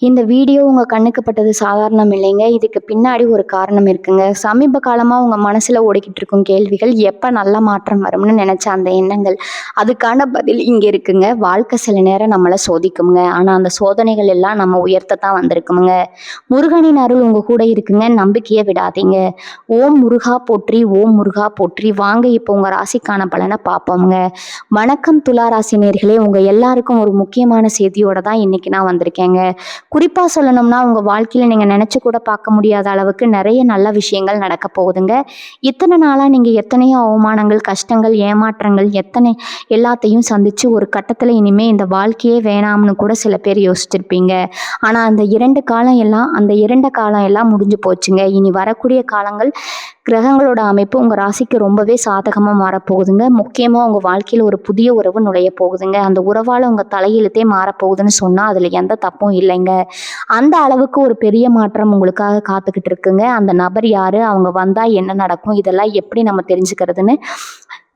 இந்த வீடியோ உங்க கண்ணுக்கு பட்டது சாதாரணம் இல்லைங்க. இதுக்கு பின்னாடி ஒரு காரணம் இருக்குங்க. சமீப காலமா உங்க மனசுல ஓடிக்கிட்டு இருக்கும் கேள்விகள், எப்ப நல்ல மாற்றம் வரும்னு நினைச்ச அந்த எண்ணங்கள், அதுக்கான பதில் இங்க இருக்குங்க. வாழ்க்கை சில நேரம் நம்மள சோதிக்குங்க. ஆனா அந்த சோதனைகள் எல்லாம் நம்ம உயர்த்தத்தான் வந்திருக்குமுங்க. முருகனின் அருள் உங்க கூட இருக்குங்க. நம்பிக்கையை விடாதீங்க. ஓம் முருகா போற்றி, ஓம் முருகா போற்றி. வாங்க இப்போ உங்க ராசிக்கான பலனை பார்ப்போம்ங்க. வணக்கம் துலா ராசி நேயர்களே, உங்க எல்லாருக்கும் ஒரு முக்கியமான செய்தியோட தான் இன்னைக்கு நான் வந்திருக்கேங்க. குறிப்பா சொல்லணும்னா உங்க வாழ்க்கையில நீங்க நினைச்சு கூட பார்க்க முடியாத அளவுக்கு நிறைய நல்ல விஷயங்கள் நடக்க போகுதுங்க. இத்தனை நாளா நீங்க எத்தனையோ அவமானங்கள், கஷ்டங்கள், ஏமாற்றங்கள் எல்லாத்தையும் சந்திச்சு ஒரு கட்டத்துல இனிமே இந்த வாழ்க்கையே வேணாம்னு கூட சில பேர் யோசிச்சிருப்பீங்க. ஆனா அந்த இரண்ட காலம் எல்லாம் முடிஞ்சு போச்சுங்க. இனி வரக்கூடிய காலங்கள் கிரகங்களோட அமைப்பு உங்க ராசிக்கு ரொம்பவே சாதகமா மாறப்போகுதுங்க. முக்கியமா உங்க வாழ்க்கையில ஒரு புதிய உறவு நுழைய போகுதுங்க. அந்த உறவால உங்க தலையெழுத்தே மாறப்போகுதுன்னு சொன்னா அதுல எந்த தப்பும் இல்லைங்க. அந்த அளவுக்கு ஒரு பெரிய மாற்றம் உங்களுக்காக காத்துக்கிட்டு இருக்குங்க. அந்த நபர் யாரு, அவங்க வந்தா என்ன நடக்கும், இதெல்லாம் எப்படி நம்ம தெரிஞ்சுக்கிறதுன்னு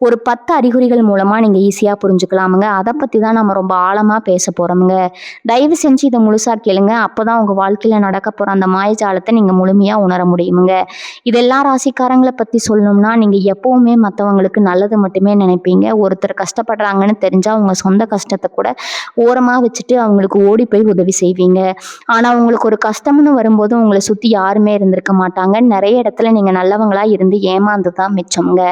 ஒரு 10 அறிகுறிகள் மூலமா நீங்க ஈஸியா புரிஞ்சுக்கலாமுங்க. அதை பத்தி தான் நம்ம ரொம்ப ஆழமா பேச போறோமுங்க. தயவு செஞ்சு இதை முழுசா கேளுங்க. அப்பதான் உங்க வாழ்க்கையில நடக்க போற அந்த மாயஜாலத்தை நீங்க முழுமையா உணர முடியுமுங்க. இதெல்லாம் ராசிக்காரங்களை பத்தி சொல்லணும்னா, நீங்க எப்பவுமே மற்றவங்களுக்கு நல்லது மட்டுமே நினைப்பீங்க. ஒருத்தர் கஷ்டப்படுறாங்கன்னு தெரிஞ்சா உங்க சொந்த கஷ்டத்தை கூட ஓரமா வச்சுட்டு அவங்களுக்கு ஓடி போய் உதவி செய்வீங்க. ஆனா உங்களுக்கு ஒரு கஷ்டம்னு வரும்போது உங்களை சுத்தி யாருமே இருந்திருக்க மாட்டாங்க. நிறைய இடத்துல நீங்க நல்லவங்களா இருந்து ஏமாந்துதான் மிச்சம்ங்க.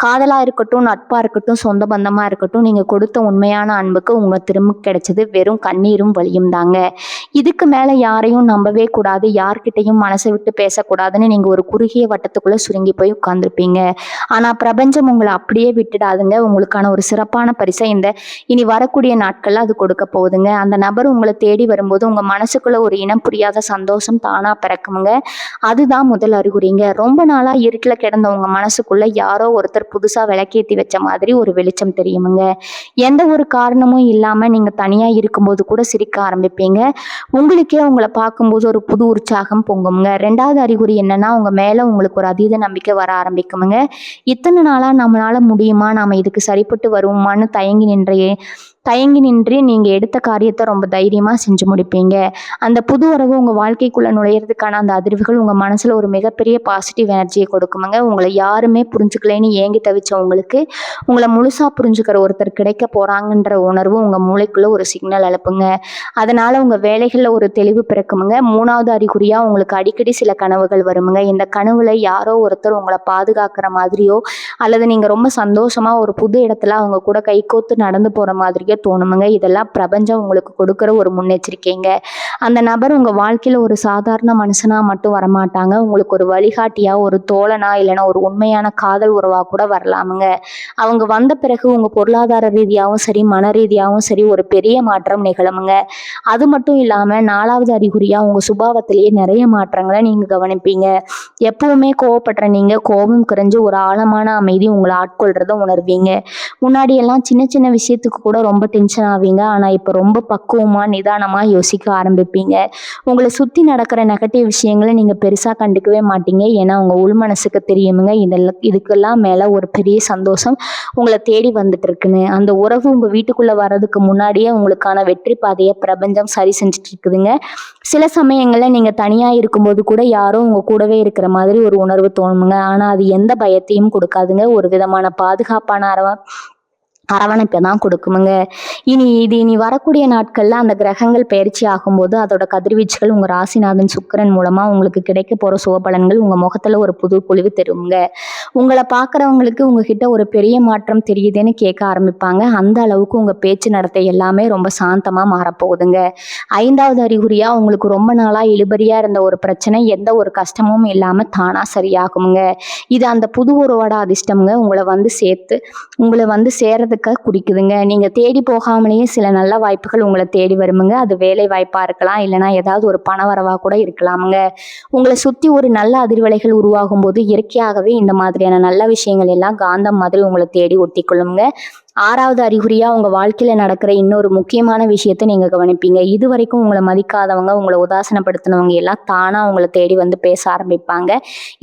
காதலா இருக்கட்டும், நட்பா இருக்கட்டும், சொந்த பந்தமா இருக்கட்டும், நீங்க கொடுத்த உண்மையான அன்புக்கு உங்க திரும்ப கிடைச்சது வெறும் கண்ணீரும் வலியும் தாங்க. இதுக்கு மேல யாரையும் நம்பவே கூடாது, யார்கிட்டையும் மனசை விட்டு பேசக்கூடாதுன்னு நீங்க ஒரு குறுகிய வட்டத்துக்குள்ள சுருங்கி போய் உட்கார்ந்துருப்பீங்க. ஆனா பிரபஞ்சம் உங்களை அப்படியே விட்டுடாதுங்க. உங்களுக்கான ஒரு சிறப்பான பரிசை இனி வரக்கூடிய நாட்கள்ல அது கொடுக்க போகுதுங்க. அந்த நபர் உங்களை தேடி வரும்போது உங்க மனசுக்குள்ள ஒரு இனம் புரியாத சந்தோஷம் தானா பிறக்குமுங்க. அதுதான் முதல் அறிகுறிங்க. ரொம்ப நாளா இருட்டுல கிடந்த உங்க மனசுக்குள்ள யாரோ ஒருத்தர் புதுசா விளக்கேத்தி வச்ச மாதிரி ஒரு வெளிச்சம் தெரியுமுங்க. எந்த ஒரு காரணமும் இல்லாம நீங்க தனியா இருக்கும்போது கூட சிரிக்க ஆரம்பிப்பீங்க. உங்களுக்கே உங்களை பார்க்கும்போது ஒரு புது உற்சாகம் பொங்குமுங்க. 2வது அறிகுறி என்னன்னா, உங்க மேல உங்களுக்கு ஒரு அதீத நம்பிக்கை வர ஆரம்பிக்குமுங்க. இத்தனை நாளா நம்மளால முடியுமா, நாம இதுக்கு சரிப்பட்டு வருவோமான்னு தயங்கி நின்று நீங்க எடுத்த காரியத்தை ரொம்ப தைரியமா செஞ்சு முடிப்பீங்க. அந்த புது உறவு உங்க வாழ்க்கைக்குள்ள நுழையிறதுக்கான அந்த அதிர்வுகள் உங்க மனசுல ஒரு மிகப்பெரிய பாசிட்டிவ் எனர்ஜியை கொடுக்குமுங்க. உங்களை யாருமே புரிஞ்சுக்கலைன்னு ஏங்கி தவிச்ச உங்களை முழுசா புரிஞ்சுக்கிற ஒருத்தர் கிடைக்க போறாங்கன்ற உணர்வு உங்க மூளைக்குள்ள ஒரு சிக்னல் அனுப்புங்க. அதனால உங்க வேலைகள்ல ஒரு தெளிவு பிறக்குமுங்க. 3வது அறிகுறியா உங்களுக்கு அடிக்கடி சில கனவுகள் வருமுங்க. இந்த கனவுல யாரோ ஒருத்தர் உங்களை பாதுகாக்கிற மாதிரியோ அல்லது நீங்க ரொம்ப சந்தோஷமா ஒரு புது இடத்துல அவங்க கூட கைகோத்து நடந்து போற மாதிரியோ தோணுமுங்க. இதெல்லாம் பிரபஞ்சம் உங்களுக்கு கொடுக்குற ஒரு முன்னெச்சரிக்கைங்க. அந்த நபர் உங்க வாழ்க்கையில ஒரு சாதாரண மனுஷனா மட்டும் வரமாட்டாங்க. உங்களுக்கு ஒரு வழிகாட்டியா, ஒரு தோழனா, இல்லைன்னா ஒரு உண்மையான காதல் உறவா கூட வரலாமுங்க. அவங்க வந்த பிறகு உங்க பொருளாதார ரீதியாகவும் சரி, மன ரீதியாகவும் சரி ஒரு பெரிய மாற்றம் நிகழுமுங்க. அது மட்டும் இல்லாம 4வது அறிகுறியா உங்க சுபாவத்திலேயே நிறைய மாற்றங்களை நீங்க கவனிப்பீங்க. எப்பவுமே கோவப்படுற நீங்க கோபம் குறைஞ்சு ஒரு ஆழமான அமைதி உங்களை ஆட்கொள்றத உணர்வீங்க. முன்னாடி எல்லாம் சின்ன சின்ன விஷயத்துக்கு கூட ரொம்ப டென்ஷன் ஆவீங்க. ஆனா இப்ப ரொம்ப பக்குவமா நிதானமா யோசிக்க ஆரம்பிப்பீங்க. உங்களை சுத்தி நடக்கிற நெகட்டிவ் விஷயங்களை நீங்க பெருசா கண்டுக்கவே மாட்டீங்க. ஏன்னா உங்க உள் மனசுக்கு தெரியுமுங்க, இதுக்கெல்லாம் மேல ஒரு பெரிய சந்தோஷம் உங்களை தேடி வந்துட்டு இருக்குன்னு. அந்த உறவு உங்க வீட்டுக்குள்ள வர்றதுக்கு முன்னாடியே உங்களுக்கான வெற்றி பாதையை பிரபஞ்சம் சரி செஞ்சுட்டு இருக்குதுங்க. சில சமயங்கள்ல நீங்க தனியா இருக்கும்போது கூட யாரோ உங்க கூடவே இருக்கிற மாதிரி ஒரு உணர்வு தோணுமுங்க. ஆனா அது எந்த பயத்தையும் கொடுக்காதுங்க. ஒரு விதமான பாதுகாப்பான அரவணைப்பை தான் கொடுக்குமுங்க. இனி வரக்கூடிய நாட்கள்ல அந்த கிரகங்கள் பயிற்சி ஆகும்போது அதோட கதிர்வீச்சுகள் உங்க ராசிநாதன் சுக்கிரன் மூலமா உங்களுக்கு கிடைக்க போற சுபபலன்கள் உங்க முகத்துல ஒரு புது பொலிவு தருங்க. உங்களை பார்க்குறவங்களுக்கு உங்ககிட்ட ஒரு பெரிய மாற்றம் தெரியுதுன்னு கேட்க ஆரம்பிப்பாங்க. அந்த அளவுக்கு உங்க பேச்சு நடத்தை எல்லாமே ரொம்ப சாந்தமா மாறப்போகுதுங்க. 5வது அறிகுறியா உங்களுக்கு ரொம்ப நாளா இழுபறியா இருந்த ஒரு பிரச்சனை எந்த ஒரு கஷ்டமும் இல்லாம தானா சரியாகுமுங்க. இது அந்த புது உறவோட அதிர்ஷ்டம்ங்க. உங்களை வந்து சேர்றதுக்கு குடிக்குதுங்க. நீங்க தேடி போகாமலேயே சில நல்ல வாய்ப்புகள் உங்களை தேடி வருமுங்க. அது வேலை வாய்ப்பா இருக்கலாம், இல்லைன்னா ஏதாவது ஒரு பண வரவா கூட இருக்கலாமுங்க. உங்களை சுத்தி ஒரு நல்ல அதிர்வலைகள் உருவாகும் போது இயற்கையாகவே இந்த மாதிரியான நல்ல விஷயங்கள் எல்லாம் காந்தம் மாதிரி உங்களை தேடி ஒட்டிக்கொள்ளுங்க. 6வது அறிகுறியா உங்க வாழ்க்கையில நடக்கிற இன்னொரு முக்கியமான விஷயத்த நீங்க கவனிப்பீங்க. இது வரைக்கும் உங்களை மதிக்காதவங்க, உங்களை உதாசனப்படுத்தினவங்க எல்லாம் தானா உங்களை தேடி வந்து பேச ஆரம்பிப்பாங்க.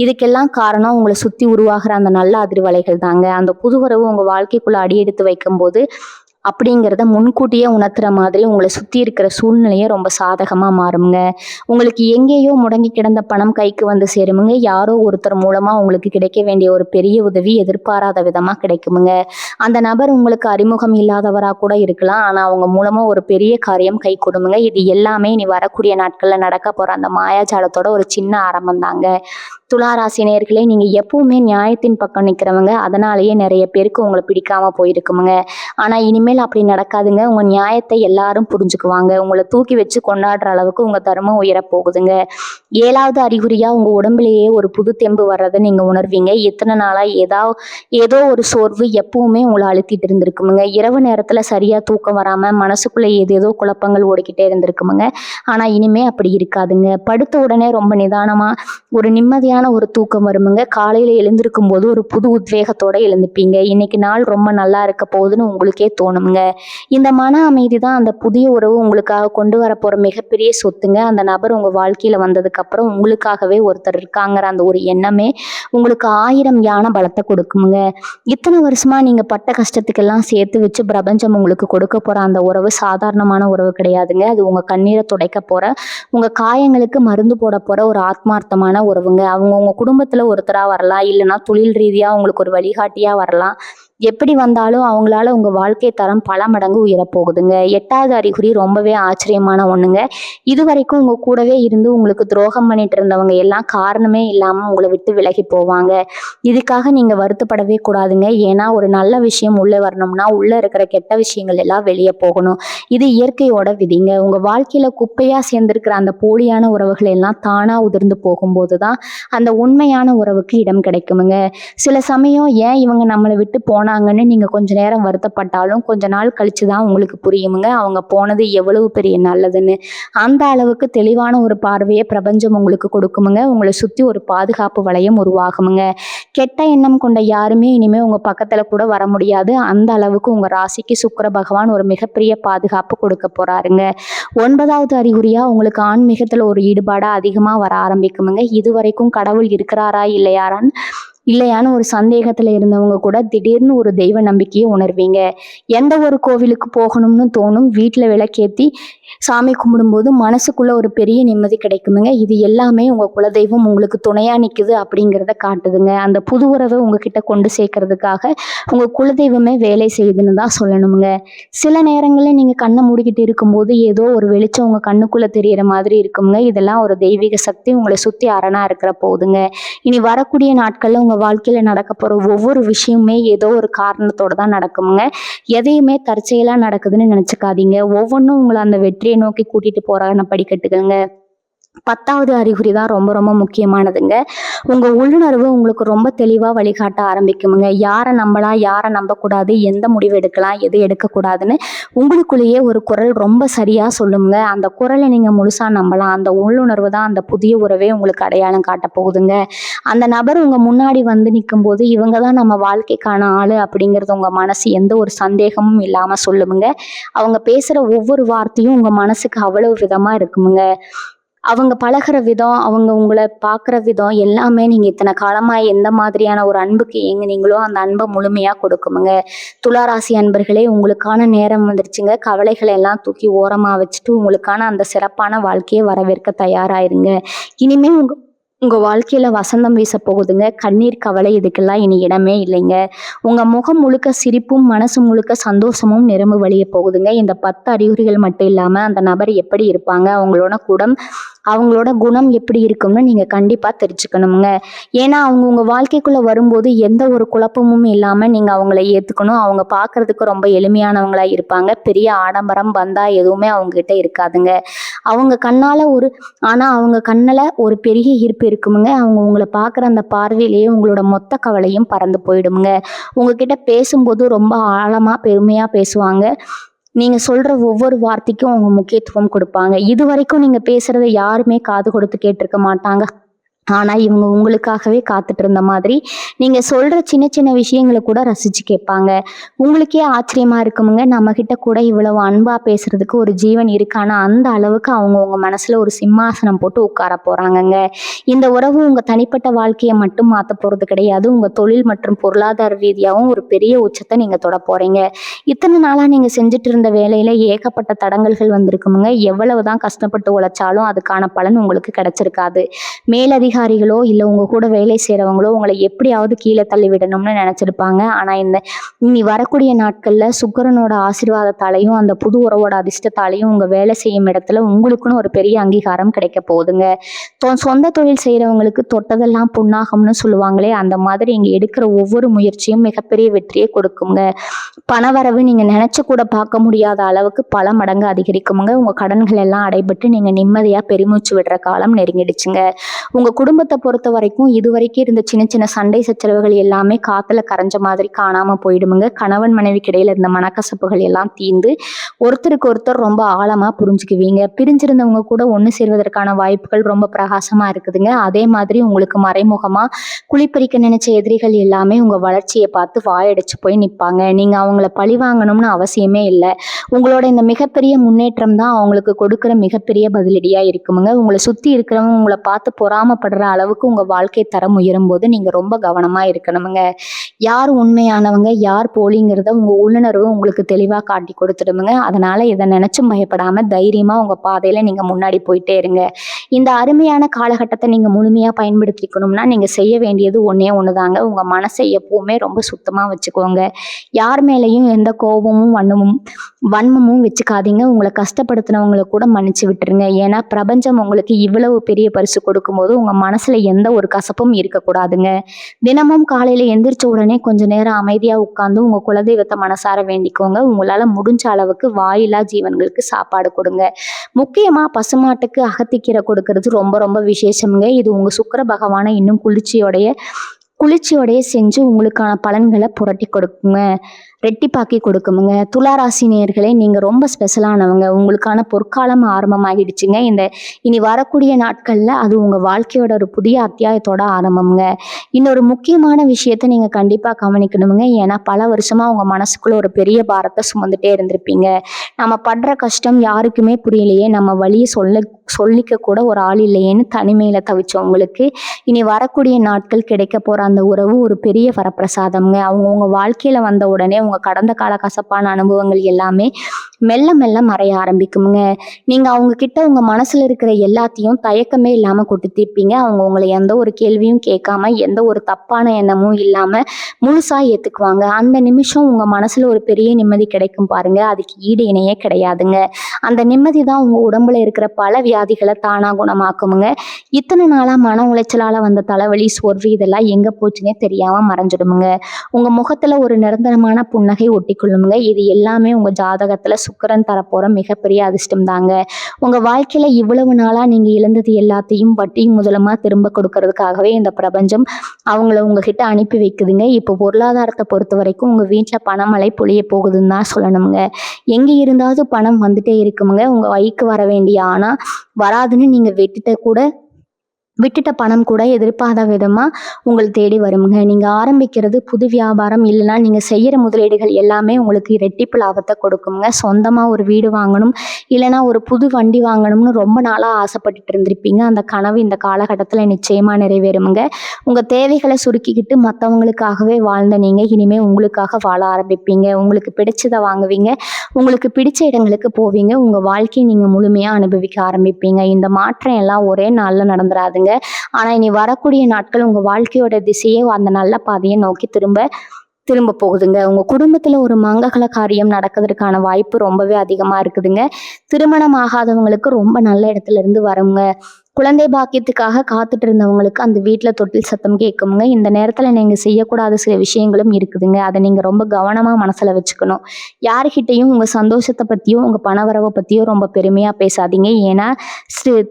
இதுக்கெல்லாம் காரணம் உங்களை சுத்தி உருவாகிற அந்த நல்ல அதிர்வலைகள் தாங்க. அந்த புது உறவு உங்க வாழ்க்கைக்குள்ள அடியெடுத்து வைக்கும்போது அப்படிங்கிறத முன்கூட்டியே உணர்த்துற மாதிரி உங்களை சுற்றி இருக்கிற சூழ்நிலையே ரொம்ப சாதகமாக மாறுங்க. உங்களுக்கு எங்கேயோ முடங்கி கிடந்த பணம் கைக்கு வந்து சேருமுங்க. யாரோ ஒருத்தர் மூலமாக உங்களுக்கு கிடைக்க வேண்டிய ஒரு பெரிய உதவி எதிர்பாராத விதமாக கிடைக்குமுங்க. அந்த நபர் உங்களுக்கு அறிமுகம் இல்லாதவராக கூட இருக்கலாம். ஆனால் அவங்க மூலமாக ஒரு பெரிய காரியம் கை கொடுமுங்க. இது எல்லாமே இனி வரக்கூடிய நாட்களில் நடக்க போகிற அந்த மாயாஜாலத்தோட ஒரு சின்ன ஆரம்பம் தாங்க. துளாராசி நேயர்களே, நீங்கள் எப்பவுமே நியாயத்தின் பக்கம் நிற்கிறவங்க. அதனாலேயே நிறைய பேருக்கு உங்களை பிடிக்காம போயிருக்குமுங்க. ஆனால் இனிமேல் அப்படி நடக்காதுங்க. உங்கள் நியாயத்தை எல்லாரும் புரிஞ்சுக்குவாங்க. உங்களை தூக்கி வச்சு கொண்டாடுற அளவுக்கு உங்கள் தர்மம் உயரப்போகுதுங்க. 7வது அறிகுறியாக உங்கள் உடம்புலேயே ஒரு புது தெம்பு வர்றதை நீங்கள் உணர்வீங்க. இத்தனை நாளாக ஏதோ ஒரு சோர்வு எப்பவுமே உங்களை அழுத்திட்டு இருந்திருக்குமுங்க. இரவு நேரத்தில் சரியாக தூக்கம் வராமல் மனசுக்குள்ளே ஏதேதோ குழப்பங்கள் ஓடிக்கிட்டே இருந்திருக்குமுங்க. ஆனால் இனிமே அப்படி இருக்காதுங்க. படுத்த உடனே ரொம்ப நிதானமாக ஒரு நிம்மதியான ஒரு தூக்கம் வருமுங்க. காலையில் எழுந்திருக்கும் போது ஒரு புது உத்வேகத்தோட எழுந்துப்பீங்க. இன்னைக்கு நாள் ரொம்ப நல்லா இருக்க போகுதுன்னு உங்களுக்கே தோணுங்க. இந்த மன அமைதி தான் அந்த புதிய உறவு உங்களுக்காக கொண்டு வர போற மிகப்பெரிய சொத்துங்க. அந்த நபர் உங்க வாழ்க்கையில வந்ததுக்கு அப்புறம் உங்களுக்காகவே ஒருத்தர் இருக்காங்கிற அந்த ஒரு எண்ணமே உங்களுக்கு 1000 யானை பலத்தை கொடுக்குமுங்க. இத்தனை வருஷமா நீங்க பட்ட கஷ்டத்துக்கெல்லாம் சேர்த்து வச்சு பிரபஞ்சம் உங்களுக்கு கொடுக்க போற அந்த உறவு சாதாரணமான உறவு கிடையாதுங்க. அது உங்க கண்ணீரை துடைக்க போற, உங்க காயங்களுக்கு மருந்து போட போற ஒரு ஆத்மார்த்தமான உறவுங்க. அவங்க உங்க குடும்பத்துல ஒருத்தரா வரலாம், இல்லைன்னா தொழில் ரீதியா உங்களுக்கு ஒரு வழிகாட்டியா வரலாம். எப்படி வந்தாலும் அவங்களால உங்க வாழ்க்கை தரம் பல மடங்கு உயரப்போகுதுங்க. 8வது அறிகுறி ரொம்பவே ஆச்சரியமான ஒண்ணுங்க. இது வரைக்கும் உங்க கூடவே இருந்து உங்களுக்கு துரோகம் பண்ணிட்டு இருந்தவங்க எல்லாம் காரணமே இல்லாம உங்களை விட்டு விலகி போவாங்க. இதுக்காக நீங்க வருத்தப்படவே கூடாதுங்க. ஏன்னா ஒரு நல்ல விஷயம் உள்ள வரணும்னா உள்ள இருக்கிற கெட்ட விஷயங்கள் எல்லாம் வெளியே போகணும். இது இயற்கையோட விதிங்க. உங்க வாழ்க்கையில குப்பையா சேர்ந்திருக்கிற அந்த போலியான உறவுகள் எல்லாம் தானா உதிர்ந்து போகும்போது தான் அந்த உண்மையான உறவுக்கு இடம் கிடைக்குமுங்க. சில சமயம் ஏன் இவங்க நம்மளை விட்டு போனாங்கன்னு நீங்க கொஞ்ச நேரம் வருத்தப்பட்டாலும் கொஞ்ச நாள் கழிச்சு தான் உங்களுக்கு புரியுமுங்க அவங்க போனது எவ்வளவு பெரிய நல்லதுன்னு. அந்த அளவுக்கு தெளிவான ஒரு பார்வையை பிரபஞ்சம் உங்களுக்கு கொடுக்குமுங்க. உங்களை சுத்தி ஒரு பாதுகாப்பு வளையம் உருவாகுமுங்க. கெட்ட எண்ணம் கொண்ட யாருமே இனிமே உங்க பக்கத்துல கூட வர முடியாது. அந்த அளவுக்கு உங்க ராசிக்கு சுக்கிர பகவான் ஒரு மிகப்பெரிய பாதுகாப்பு கொடுக்க போறாருங்க. 9வது அறிகுறியா உங்களுக்கு ஆன்மீகத்துல ஒரு ஈடுபாடா அதிகமா வர ஆரம்பிக்குமுங்க. இதுவரைக்கும் கடவுள் இருக்கிறாரா இல்லையான்னு ஒரு சந்தேகத்துல இருந்தவங்க கூட திடீர்னு ஒரு தெய்வ நம்பிக்கையை உணர்வீங்க. எந்த ஒரு கோவிலுக்கு போகணும்னு தோணும். வீட்டுல விளக்கேத்தி சாமி கும்பிடும்போது மனசுக்குள்ள ஒரு பெரிய நிம்மதி கிடைக்குமுங்க. இது எல்லாமே உங்க குலதெய்வம் உங்களுக்கு துணையா நிக்குது அப்படிங்கிறத காட்டுதுங்க. அந்த புது உறவை உங்ககிட்ட கொண்டு சேர்க்கறதுக்காக உங்க குலதெய்வமே வேலை செய்யுதுன்னு தான் சொல்லணுமுங்க. சில நேரங்களில் நீங்க கண்ணை மூடிக்கிட்டு இருக்கும்போது ஏதோ ஒரு வெளிச்சம் உங்க கண்ணுக்குள்ள தெரியற மாதிரி இருக்குங்க. இதெல்லாம் ஒரு தெய்வீக சக்தி உங்களை சுத்தி அரணா இருக்கிற போதுங்க. இனி வரக்கூடிய நாட்கள்ல உங்க வாழ்க்கையில நடக்க போற ஒவ்வொரு விஷயமுமே ஏதோ ஒரு காரணத்தோட தான் நடக்குமுங்க. எதையுமே தற்செயலா நடக்குதுன்னு நினைச்சுக்காதீங்க. ஒவ்வொன்றும் உங்களை அந்த வெற்றியை நோக்கி கூட்டிட்டு போறாங்க படிக்கட்டுங்க. 10வது அறிகுறி தான் ரொம்ப ரொம்ப முக்கியமானதுங்க. உங்க உள்ளுணர்வு உங்களுக்கு ரொம்ப தெளிவா வழிகாட்ட ஆரம்பிக்குமுங்க. யாரை நம்பலாம், யாரை நம்பக்கூடாது, எந்த முடிவு எடுக்கலாம், எது எடுக்கக்கூடாதுன்னு உங்களுக்குள்ளேயே ஒரு குரல் ரொம்ப சரியா சொல்லுங்க. அந்த குரலை நீங்க முழுசா நம்பலாம். அந்த உள்ளுணர்வு தான் அந்த புதிய உறவே உங்களுக்கு அடையாளம் காட்ட போகுதுங்க. அந்த நபர் உங்க முன்னாடி வந்து நிற்கும் போது இவங்க தான் நம்ம வாழ்க்கைக்கான ஆளு அப்படிங்கிறது உங்க மனசு எந்த ஒரு சந்தேகமும் இல்லாம சொல்லுமுங்க. அவங்க பேசுற ஒவ்வொரு வார்த்தையும் உங்க மனசுக்கு அவ்வளவு விதமா இருக்குமுங்க. அவங்க பழகுற விதம், அவங்க உங்களை பார்க்குற விதம் எல்லாமே நீங்கள் இத்தனை காலமாக எந்த மாதிரியான ஒரு அன்புக்கு ஏங்குனீங்களோ அந்த அன்பை முழுமையாக கொடுக்குமுங்க. துளாராசி அன்பர்களே, உங்களுக்கான நேரம் வந்துருச்சுங்க. கவலைகளை எல்லாம் தூக்கி ஓரமாக வச்சுட்டு உங்களுக்கான அந்த சிறப்பான வாழ்க்கையை வரவேற்க தயாராயிருங்க. இனிமே உங்க வாழ்க்கையில வசந்தம் வீச போகுதுங்க. கண்ணீர், கவலை இதுக்கெல்லாம் இனி இடமே இல்லைங்க. உங்க முகம் முழுக்க சிரிப்பும் மனசு முழுக்க சந்தோஷமும் நிரம்பி வழிய போகுதுங்க. இந்த 10 அறிகுறிகள் மட்டும் இல்லாம அந்த நபர் எப்படி இருப்பாங்க, அவங்களோட குணம் எப்படி இருக்கும்னு நீங்க கண்டிப்பா தெரிஞ்சுக்கணுங்க. ஏன்னா அவங்க உங்க வாழ்க்கைக்குள்ள வரும்போது எந்த ஒரு குழப்பமும் இல்லாம நீங்க அவங்கள ஏத்துக்கணும். அவங்க பார்க்கறதுக்கு ரொம்ப எளிமையானவங்களா இருப்பாங்க. பெரிய ஆடம்பரம் பந்தா எதுவுமே அவங்க கிட்ட இருக்காதுங்க. அவங்க கண்ணுல ஒரு பெரிய ஈர்ப்பு இருக்குமுங்க. அவங்க உங்களை பார்க்குற அந்த பார்வையிலேயே உங்களோட மொத்த கவலையும் பறந்து போயிடுமுங்க. உங்ககிட்ட பேசும்போது ரொம்ப ஆழமா பெருமையா பேசுவாங்க. நீங்க சொல்ற ஒவ்வொரு வார்த்தைக்கும் அவங்க முக்கியத்துவம் கொடுப்பாங்க. இது வரைக்கும் நீங்க பேசுறதை யாருமே காது கொடுத்து கேட்டிருக்க மாட்டாங்க. ஆனால் இவங்க உங்களுக்காகவே காத்துட்டு இருந்த மாதிரி நீங்கள் சொல்கிற சின்ன சின்ன விஷயங்களை கூட ரசித்து கேட்பாங்க. உங்களுக்கே ஆச்சரியமாக இருக்குமுங்க, நம்மக்கிட்ட கூட இவ்வளவு அன்பாக பேசுகிறதுக்கு ஒரு ஜீவன் இருக்கானா அந்த அளவுக்கு அவங்க உங்கள் மனசில் ஒரு சிம்மாசனம் போட்டு உட்கார போகிறாங்கங்க. இந்த உறவு உங்கள் தனிப்பட்ட வாழ்க்கையை மட்டும் மாற்ற போகிறது கிடையாது, உங்கள் தொழில் மற்றும் பொருளாதார ரீதியாகவும் ஒரு பெரிய உச்சத்தை நீங்கள் தொட போகிறீங்க. இத்தனை நாளாக நீங்கள் செஞ்சுட்டு இருந்த வேலையில் ஏகப்பட்ட தடங்கல்கள் வந்திருக்குமுங்க. எவ்வளவு தான் கஷ்டப்பட்டு உழைச்சாலும் அதுக்கான பலன் உங்களுக்கு கிடைச்சிருக்காது. மேலதிகாரிகளோ இல்லை உங்கள் கூட வேலை செய்கிறவங்களோ உங்களை எப்படியாவது கீழே தள்ளி விடணும்னு நினச்சிருப்பாங்க. ஆனால் இனி வரக்கூடிய நாட்களில் சுக்கிரனோட ஆசீர்வாதத்தாலையும் அந்த புது உறவோட அதிர்ஷ்டத்தாலையும் உங்கள் வேலை செய்யும் இடத்துல உங்களுக்குன்னு ஒரு பெரிய அங்கீகாரம் கிடைக்க போகுதுங்க. சொந்த தொழில் செய்கிறவங்களுக்கு தொட்டதெல்லாம் பொன்னாகும்னு சொல்லுவாங்களே, அந்த மாதிரி இங்கே எடுக்கிற ஒவ்வொரு முயற்சியும் மிகப்பெரிய வெற்றியை கொடுக்குங்க. பணவரவு நீங்கள் நினச்சி கூட பார்க்க முடியாத அளவுக்கு பல மடங்கு அதிகரிக்குமுங்க. உங்கள் கடன்கள் எல்லாம் அடைபட்டு நீங்கள் நிம்மதியாக பெருமூச்சு விடுற காலம் நெருங்கிடுச்சுங்க. உங்கள் குடும்பத்தை பொறுத்த வரைக்கும் இது வரைக்கும் இருந்த சின்ன சின்ன சண்டை சச்சரவுகள் எல்லாமே காற்றுல கரைஞ்ச மாதிரி காணாமல் போயிடுமுங்க. கணவன் மனைவிக்கு இடையில இருந்த மனக்கசப்புகள் எல்லாம் தீர்ந்து ஒருத்தருக்கு ஒருத்தர் ரொம்ப ஆழமாக புரிஞ்சுக்குவீங்க. பிரிஞ்சிருந்தவங்க கூட ஒன்று சேர்வதற்கான வாய்ப்புகள் ரொம்ப பிரகாசமாக இருக்குதுங்க. அதே மாதிரி உங்களுக்கு மறைமுகமாக குளிப்பறிக்க நினைச்ச எதிரிகள் எல்லாமே உங்கள் வளர்ச்சியை பார்த்து வாயடிச்சு போய் நிற்பாங்க. நீங்கள் அவங்கள பழி வாங்கணும்னு அவசியமே இல்லை. உங்களோட இந்த மிகப்பெரிய முன்னேற்றம் தான் அவங்களுக்கு கொடுக்குற மிகப்பெரிய பதிலடியாக இருக்குமுங்க. உங்களை சுற்றி இருக்கிறவங்க உங்களை பார்த்து பொறாமப்படுற அளவுக்கு உங்கள் வாழ்க்கை தரம் உயரும் போது நீங்கள் ரொம்ப கவனமாக இருக்கணுமுங்க. யார் உண்மையானவங்க யார் போலிங்கிறத உங்கள் உள்ளுணர்வு உங்களுக்கு தெளிவாக காட்டி கொடுத்துடுமுங்க. அதனால் இதை நினச்சும் பயப்படாமல் தைரியமாக உங்கள் பாதையில் நீங்கள் முன்னாடி போயிட்டே இருங்க. இந்த அருமையான காலகட்டத்தை நீங்கள் முழுமையாக பயன்படுத்திக்கணும்னா நீங்கள் செய்ய வேண்டியது ஒன்றே ஒன்று தாங்க. உங்கள் மனசை எப்போவுமே ரொம்ப சுத்தமாக வச்சுக்கோங்க. யார் மேலேயும் எந்த கோபமும் வன்மமும் வச்சுக்காதீங்க. உங்களை கஷ்டப்படுத்தினவங்களை கூட மன்னிச்சு விட்டுருங்க. ஏன்னா பிரபஞ்சம் உங்களுக்கு இவ்வளவு பெரிய பரிசு கொடுக்கும்போது உங்கள் மனசில் எந்த ஒரு கசப்பும் இருக்கக்கூடாதுங்க. தினமும் காலையில் எந்திரிச்ச உடனே கொஞ்சம் நேரம் அமைதியாக உட்காந்து உங்கள் குலதெய்வத்தை மனசார வேண்டிக்கோங்க. உங்களால் முடிஞ்ச அளவுக்கு வாயில்லா ஜீவன்களுக்கு சாப்பாடு கொடுங்க. முக்கியமாக பசுமாட்டுக்கு அகத்திக்கீரை கொடுக்கறது ரொம்ப ரொம்ப விசேஷமுங்க. இது உங்கள் சுக்கிர பகவானை இன்னும் குளிர்ச்சியோடைய செஞ்சு உங்களுக்கான பலன்களை புரட்டி கொடுக்குங்க, ரெட்டிப்பாக்கி கொடுக்குமுங்க. துளாராசி நேயர்களே, நீங்கள் ரொம்ப ஸ்பெஷலானவங்க. உங்களுக்கான பொற்காலம் ஆரம்பமாகிடுச்சுங்க. இனி வரக்கூடிய நாட்களில் அது உங்கள் வாழ்க்கையோட ஒரு புதிய அத்தியாயத்தோட ஆரம்பமுங்க. இன்னொரு முக்கியமான விஷயத்தை நீங்கள் கண்டிப்பாக கவனிக்கணுமுங்க. ஏன்னா பல வருஷமாக உங்கள் மனசுக்குள்ள ஒரு பெரிய பாரத்தை சுமந்துட்டே இருந்திருப்பீங்க. நம்ம படுற கஷ்டம் யாருக்குமே புரியலையே, நம்ம வழியை சொல்லிக்க கூட ஒரு ஆள் இல்லையேன்னு தனிமையில் தவிச்சவங்களுக்கு இனி வரக்கூடிய நாட்கள் கிடைக்க போகிற அந்த உறவு ஒரு பெரிய வரப்பிரசாதம்ங்க. உங்கள் வாழ்க்கையில் வந்த உடனே உங்கள் கடந்த கால கசப்பான அனுபவங்கள் எல்லாமே மெல்ல மெல்ல மறைய ஆரம்பிக்குமுங்க. நீங்கள் அவங்கக்கிட்ட உங்கள் மனசில் இருக்கிற எல்லாத்தையும் தயக்கமே இல்லாமல் கொண்டு தீர்ப்பீங்க. அவங்க உங்களை எந்த ஒரு கேள்வியும் கேட்காம எந்த ஒரு தப்பான எண்ணமும் இல்லாமல் முழுசாக ஏற்றுக்குவாங்க. அந்த நிமிஷம் உங்கள் மனசில் ஒரு பெரிய நிம்மதி கிடைக்கும் பாருங்க, அதுக்கு ஈடு இணையே கிடையாதுங்க. அந்த நிம்மதி தான் உங்கள் உடம்புல இருக்கிற பல வியாதிகளை தானாக குணமாக்குமுங்க. இத்தனை நாளாக மன உளைச்சலால் வந்த தலைவலி சோர்வு இதெல்லாம் எங்கே போச்சுன்னே தெரியாமல் மறைஞ்சிடுமுங்க. உங்கள் முகத்தில் ஒரு நிரந்தரமான புன்னகை ஒட்டிக்கொள்ளுமுங்க. இது எல்லாமே உங்கள் ஜாதகத்தில் சுக்கிரன் தரப்போகிற மிகப்பெரிய அதிர்ஷ்டம் தாங்க. உங்கள் வாழ்க்கையில் இவ்வளவு நாளாக நீங்கள் இழந்தது எல்லாத்தையும் வட்டியும் முதலமாக திரும்ப கொடுக்கறதுக்காகவே இந்த பிரபஞ்சம் அவங்கள உங்ககிட்ட அனுப்பி வைக்குதுங்க. இப்போ பொருளாதாரத்தை பொறுத்த வரைக்கும் உங்கள் வீட்டில் பணமழை பொழிய போகுதுன்னு தான் சொல்லணுங்க. எங்கே இருந்தாவது பணம் வந்துட்டே இருக்குமுங்க. உங்கள் வைக்கு வர வேண்டிய ஆனால் வராதுன்னு நீங்கள் விட்டுட்ட பணம் கூட எதிர்பார்த்த விதமாக உங்களை தேடி வருமுங்க. நீங்கள் ஆரம்பிக்கிறது புது வியாபாரம் இல்லைன்னா நீங்கள் செய்கிற முதலீடுகள் எல்லாமே உங்களுக்கு இரட்டிப்பு லாபத்தை கொடுக்குங்க. சொந்தமாக ஒரு வீடு வாங்கணும் இல்லைனா ஒரு புது வண்டி வாங்கணும்னு ரொம்ப நாளாக ஆசைப்பட்டுட்டு இருந்திருப்பீங்க. அந்த கனவு இந்த காலகட்டத்தில் நிச்சயமாக நிறைவேறுமுங்க. உங்கள் தேவைகளை சுருக்கிக்கிட்டு மற்றவங்களுக்காகவே வாழ்ந்த நீங்கள் இனிமேல் உங்களுக்காக வாழ ஆரம்பிப்பீங்க. உங்களுக்கு பிடிச்சதை வாங்குவீங்க, உங்களுக்கு பிடிச்ச இடங்களுக்கு போவீங்க, உங்கள் வாழ்க்கையை நீங்கள் முழுமையாக அனுபவிக்க ஆரம்பிப்பீங்க. இந்த மாற்றம் எல்லாம் ஒரே நாளில் நடந்துடாதுங்க. ஆனா இனி வரக்கூடிய நாட்கள் உங்க வாழ்க்கையோட திசையே அந்த நல்ல பாதையை நோக்கி திரும்ப போகுதுங்க. உங்க குடும்பத்துல ஒரு மங்கள காரியம் நடக்கிறதுக்கான வாய்ப்பு ரொம்பவே அதிகமா இருக்குதுங்க. திருமணம் ஆகாதவங்களுக்கு ரொம்ப நல்ல இடத்துல இருந்து வருங்க. குழந்தை பாக்கியத்துக்காக காத்துட்டு இருந்தவங்களுக்கு அந்த வீட்டில் தொட்டில் சத்தம் கேட்குமுங்க. இந்த நேரத்தில் நீங்கள் செய்யக்கூடாத சில விஷயங்களும் இருக்குதுங்க. அதை நீங்கள் ரொம்ப கவனமாக மனசில் வச்சுக்கணும். யாருக்கிட்டையும் உங்கள் சந்தோஷத்தை பற்றியும் உங்கள் பணவரவை பற்றியும் ரொம்ப பெருமையாக பேசாதீங்க. ஏன்னா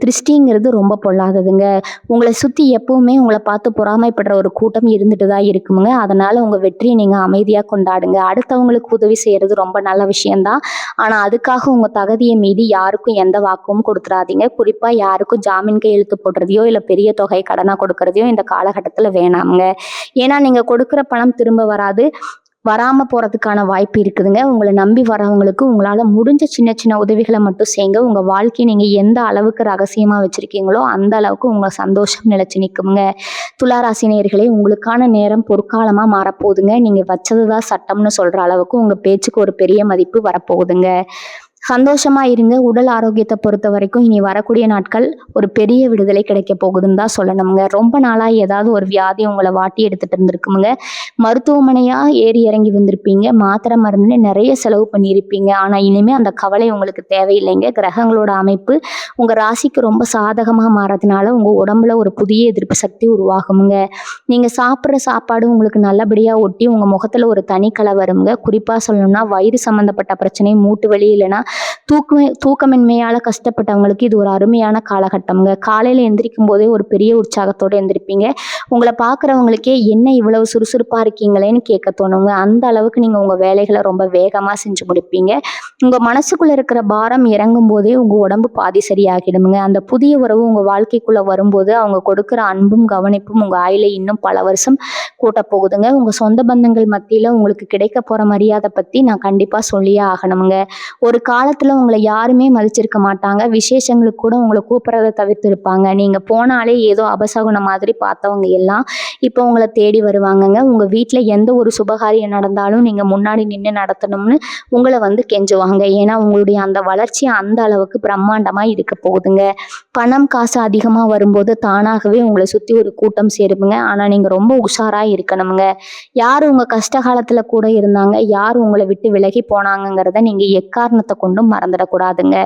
திருஷ்டிங்கிறது ரொம்ப பொல்லாததுங்க. உங்களை சுற்றி எப்பவுமே உங்களை பார்த்து பொறாமைப்படுற ஒரு கூட்டம் இருந்துட்டு தான் இருக்குமுங்க. அதனால் உங்கள் வெற்றியை நீங்கள் அமைதியாக கொண்டாடுங்க. அடுத்தவங்களுக்கு உதவி செய்கிறது ரொம்ப நல்ல விஷயம்தான். ஆனால் அதுக்காக உங்கள் தகுதியை மீறி யாருக்கும் எந்த வாக்கும் கொடுத்துடாதீங்க. குறிப்பாக யாருக்கும் ஜாமீன் ஜாமீன் கையெழுத்து போடுறதையோ இல்லை பெரிய தொகை கடனாக கொடுக்கறதையோ இந்த காலகட்டத்தில் வேணாமுங்க. ஏன்னா நீங்கள் கொடுக்குற பணம் திரும்ப வராது, வராமல் போகிறதுக்கான வாய்ப்பு இருக்குதுங்க. உங்களை நம்பி வரவங்களுக்கு உங்களால் முடிஞ்ச சின்ன சின்ன உதவிகளை மட்டும் செய்யுங்க. உங்கள் வாழ்க்கையை நீங்கள் எந்த அளவுக்கு ரகசியமாக வச்சுருக்கீங்களோ அந்த அளவுக்கு உங்கள் சந்தோஷம் நிலைச்சு நிற்குங்க. துளாராசி நேயர்களே, உங்களுக்கான நேரம் பொற்காலமாக மாறப்போகுதுங்க. நீங்கள் வச்சது தான் சட்டம்னு சொல்கிற அளவுக்கு உங்கள் பேச்சுக்கு ஒரு பெரிய மதிப்பு வரப்போகுதுங்க. சந்தோஷமா இருங்க. உடல் ஆரோக்கியத்தை பொறுத்த வரைக்கும் இனி வரக்கூடிய நாட்கள் ஒரு பெரிய விடுதலை கிடைக்க போகுதுன்னு தான் சொல்லணுங்க. ரொம்ப நாளா ஏதாவது ஒரு வியாதி உங்களை வாட்டி எடுத்துட்டு இருந்திருக்குமுங்க. மருத்துவமனையா ஏறி இறங்கி வந்திருப்பீங்க, மாத்திரை மருந்துன்னு நிறைய செலவு பண்ணியிருப்பீங்க. ஆனா இனிமே அந்த கவலை உங்களுக்கு தேவையில்லைங்க. கிரகங்களோட அமைப்பு உங்க ராசிக்கு ரொம்ப சாதகமா மாறதுனால உங்க உடம்புல ஒரு புதிய எதிர்ப்பு சக்தி உருவாகுமுங்க. நீங்க சாப்பிட்ற சாப்பாடு உங்களுக்கு நல்லபடியா ஒட்டி உங்க முகத்துல ஒரு தனி கலை வருங்க. குறிப்பா சொல்லணும்னா வயிறு சம்பந்தப்பட்ட பிரச்சனை, மூட்டு வலி, இல்லைன்னா தூக்கமின்மையால கஷ்டப்பட்டவங்களுக்கு இது ஒரு அருமையான காலகட்டம்ங்க. காலையில எந்திரிக்கும் போதே ஒரு பெரிய உற்சாகத்தோட எந்திரிப்பீங்க. உங்களை பார்க்குறவங்களுக்கே என்ன இவ்வளவு சுறுசுறுப்பா இருக்கீங்களேன்னு கேட்க தோணுங்க. அந்த அளவுக்கு நீங்க உங்க வேலைகளை ரொம்ப வேகமா செஞ்சு முடிப்பீங்க. உங்க மனசுக்குள்ள இருக்கிற பாரம் இறங்கும் போதே உங்க உடம்பு பாதி சரியாகிடுமுங்க. அந்த புதிய உறவு உங்க வாழ்க்கைக்குள்ள வரும்போது அவங்க கொடுக்குற அன்பும் கவனிப்பும் உங்க ஆயுளை இன்னும் பல வருஷம் கூட்ட போகுதுங்க. உங்க சொந்த பந்தங்கள் மத்தியில உங்களுக்கு கிடைக்க போற மரியாதை பத்தி நான் கண்டிப்பா சொல்லியே ஆகணுமுங்க. ஒரு காலத்துல உங்களை யாருமே மதிச்சிருக்க மாட்டாங்க. விசேஷங்களுக்கு கூட உங்களை கூப்பிட்றத தவிர்த்து இருப்பாங்க. நீங்க போனாலே ஏதோ அபசகுனம் மாதிரி பார்த்தவங்க எல்லாம் இப்போ உங்களை தேடி வருவாங்கங்க. உங்க வீட்டுல எந்த ஒரு சுபகாரியம் நடந்தாலும் நீங்க முன்னாடி நின்று நடத்தணும்னு உங்களை வந்து கெஞ்சுவாங்க. ஏன்னா உங்களுடைய அந்த வளர்ச்சி அந்த அளவுக்கு பிரம்மாண்டமா இருக்க போகுதுங்க. பணம் காசு அதிகமா வரும்போது தானாகவே உங்களை சுத்தி ஒரு கூட்டம் சேருமுங்க. ஆனா நீங்க ரொம்ப உஷாரா இருக்கணுமுங்க. யார் உங்க கஷ்ட காலத்துல கூட இருந்தாங்க, யார் உங்களை விட்டு விலகி போனாங்கிறத நீங்க எக்காரணத்தை கொண்டும் மறந்துடக்கூடாதுங்க.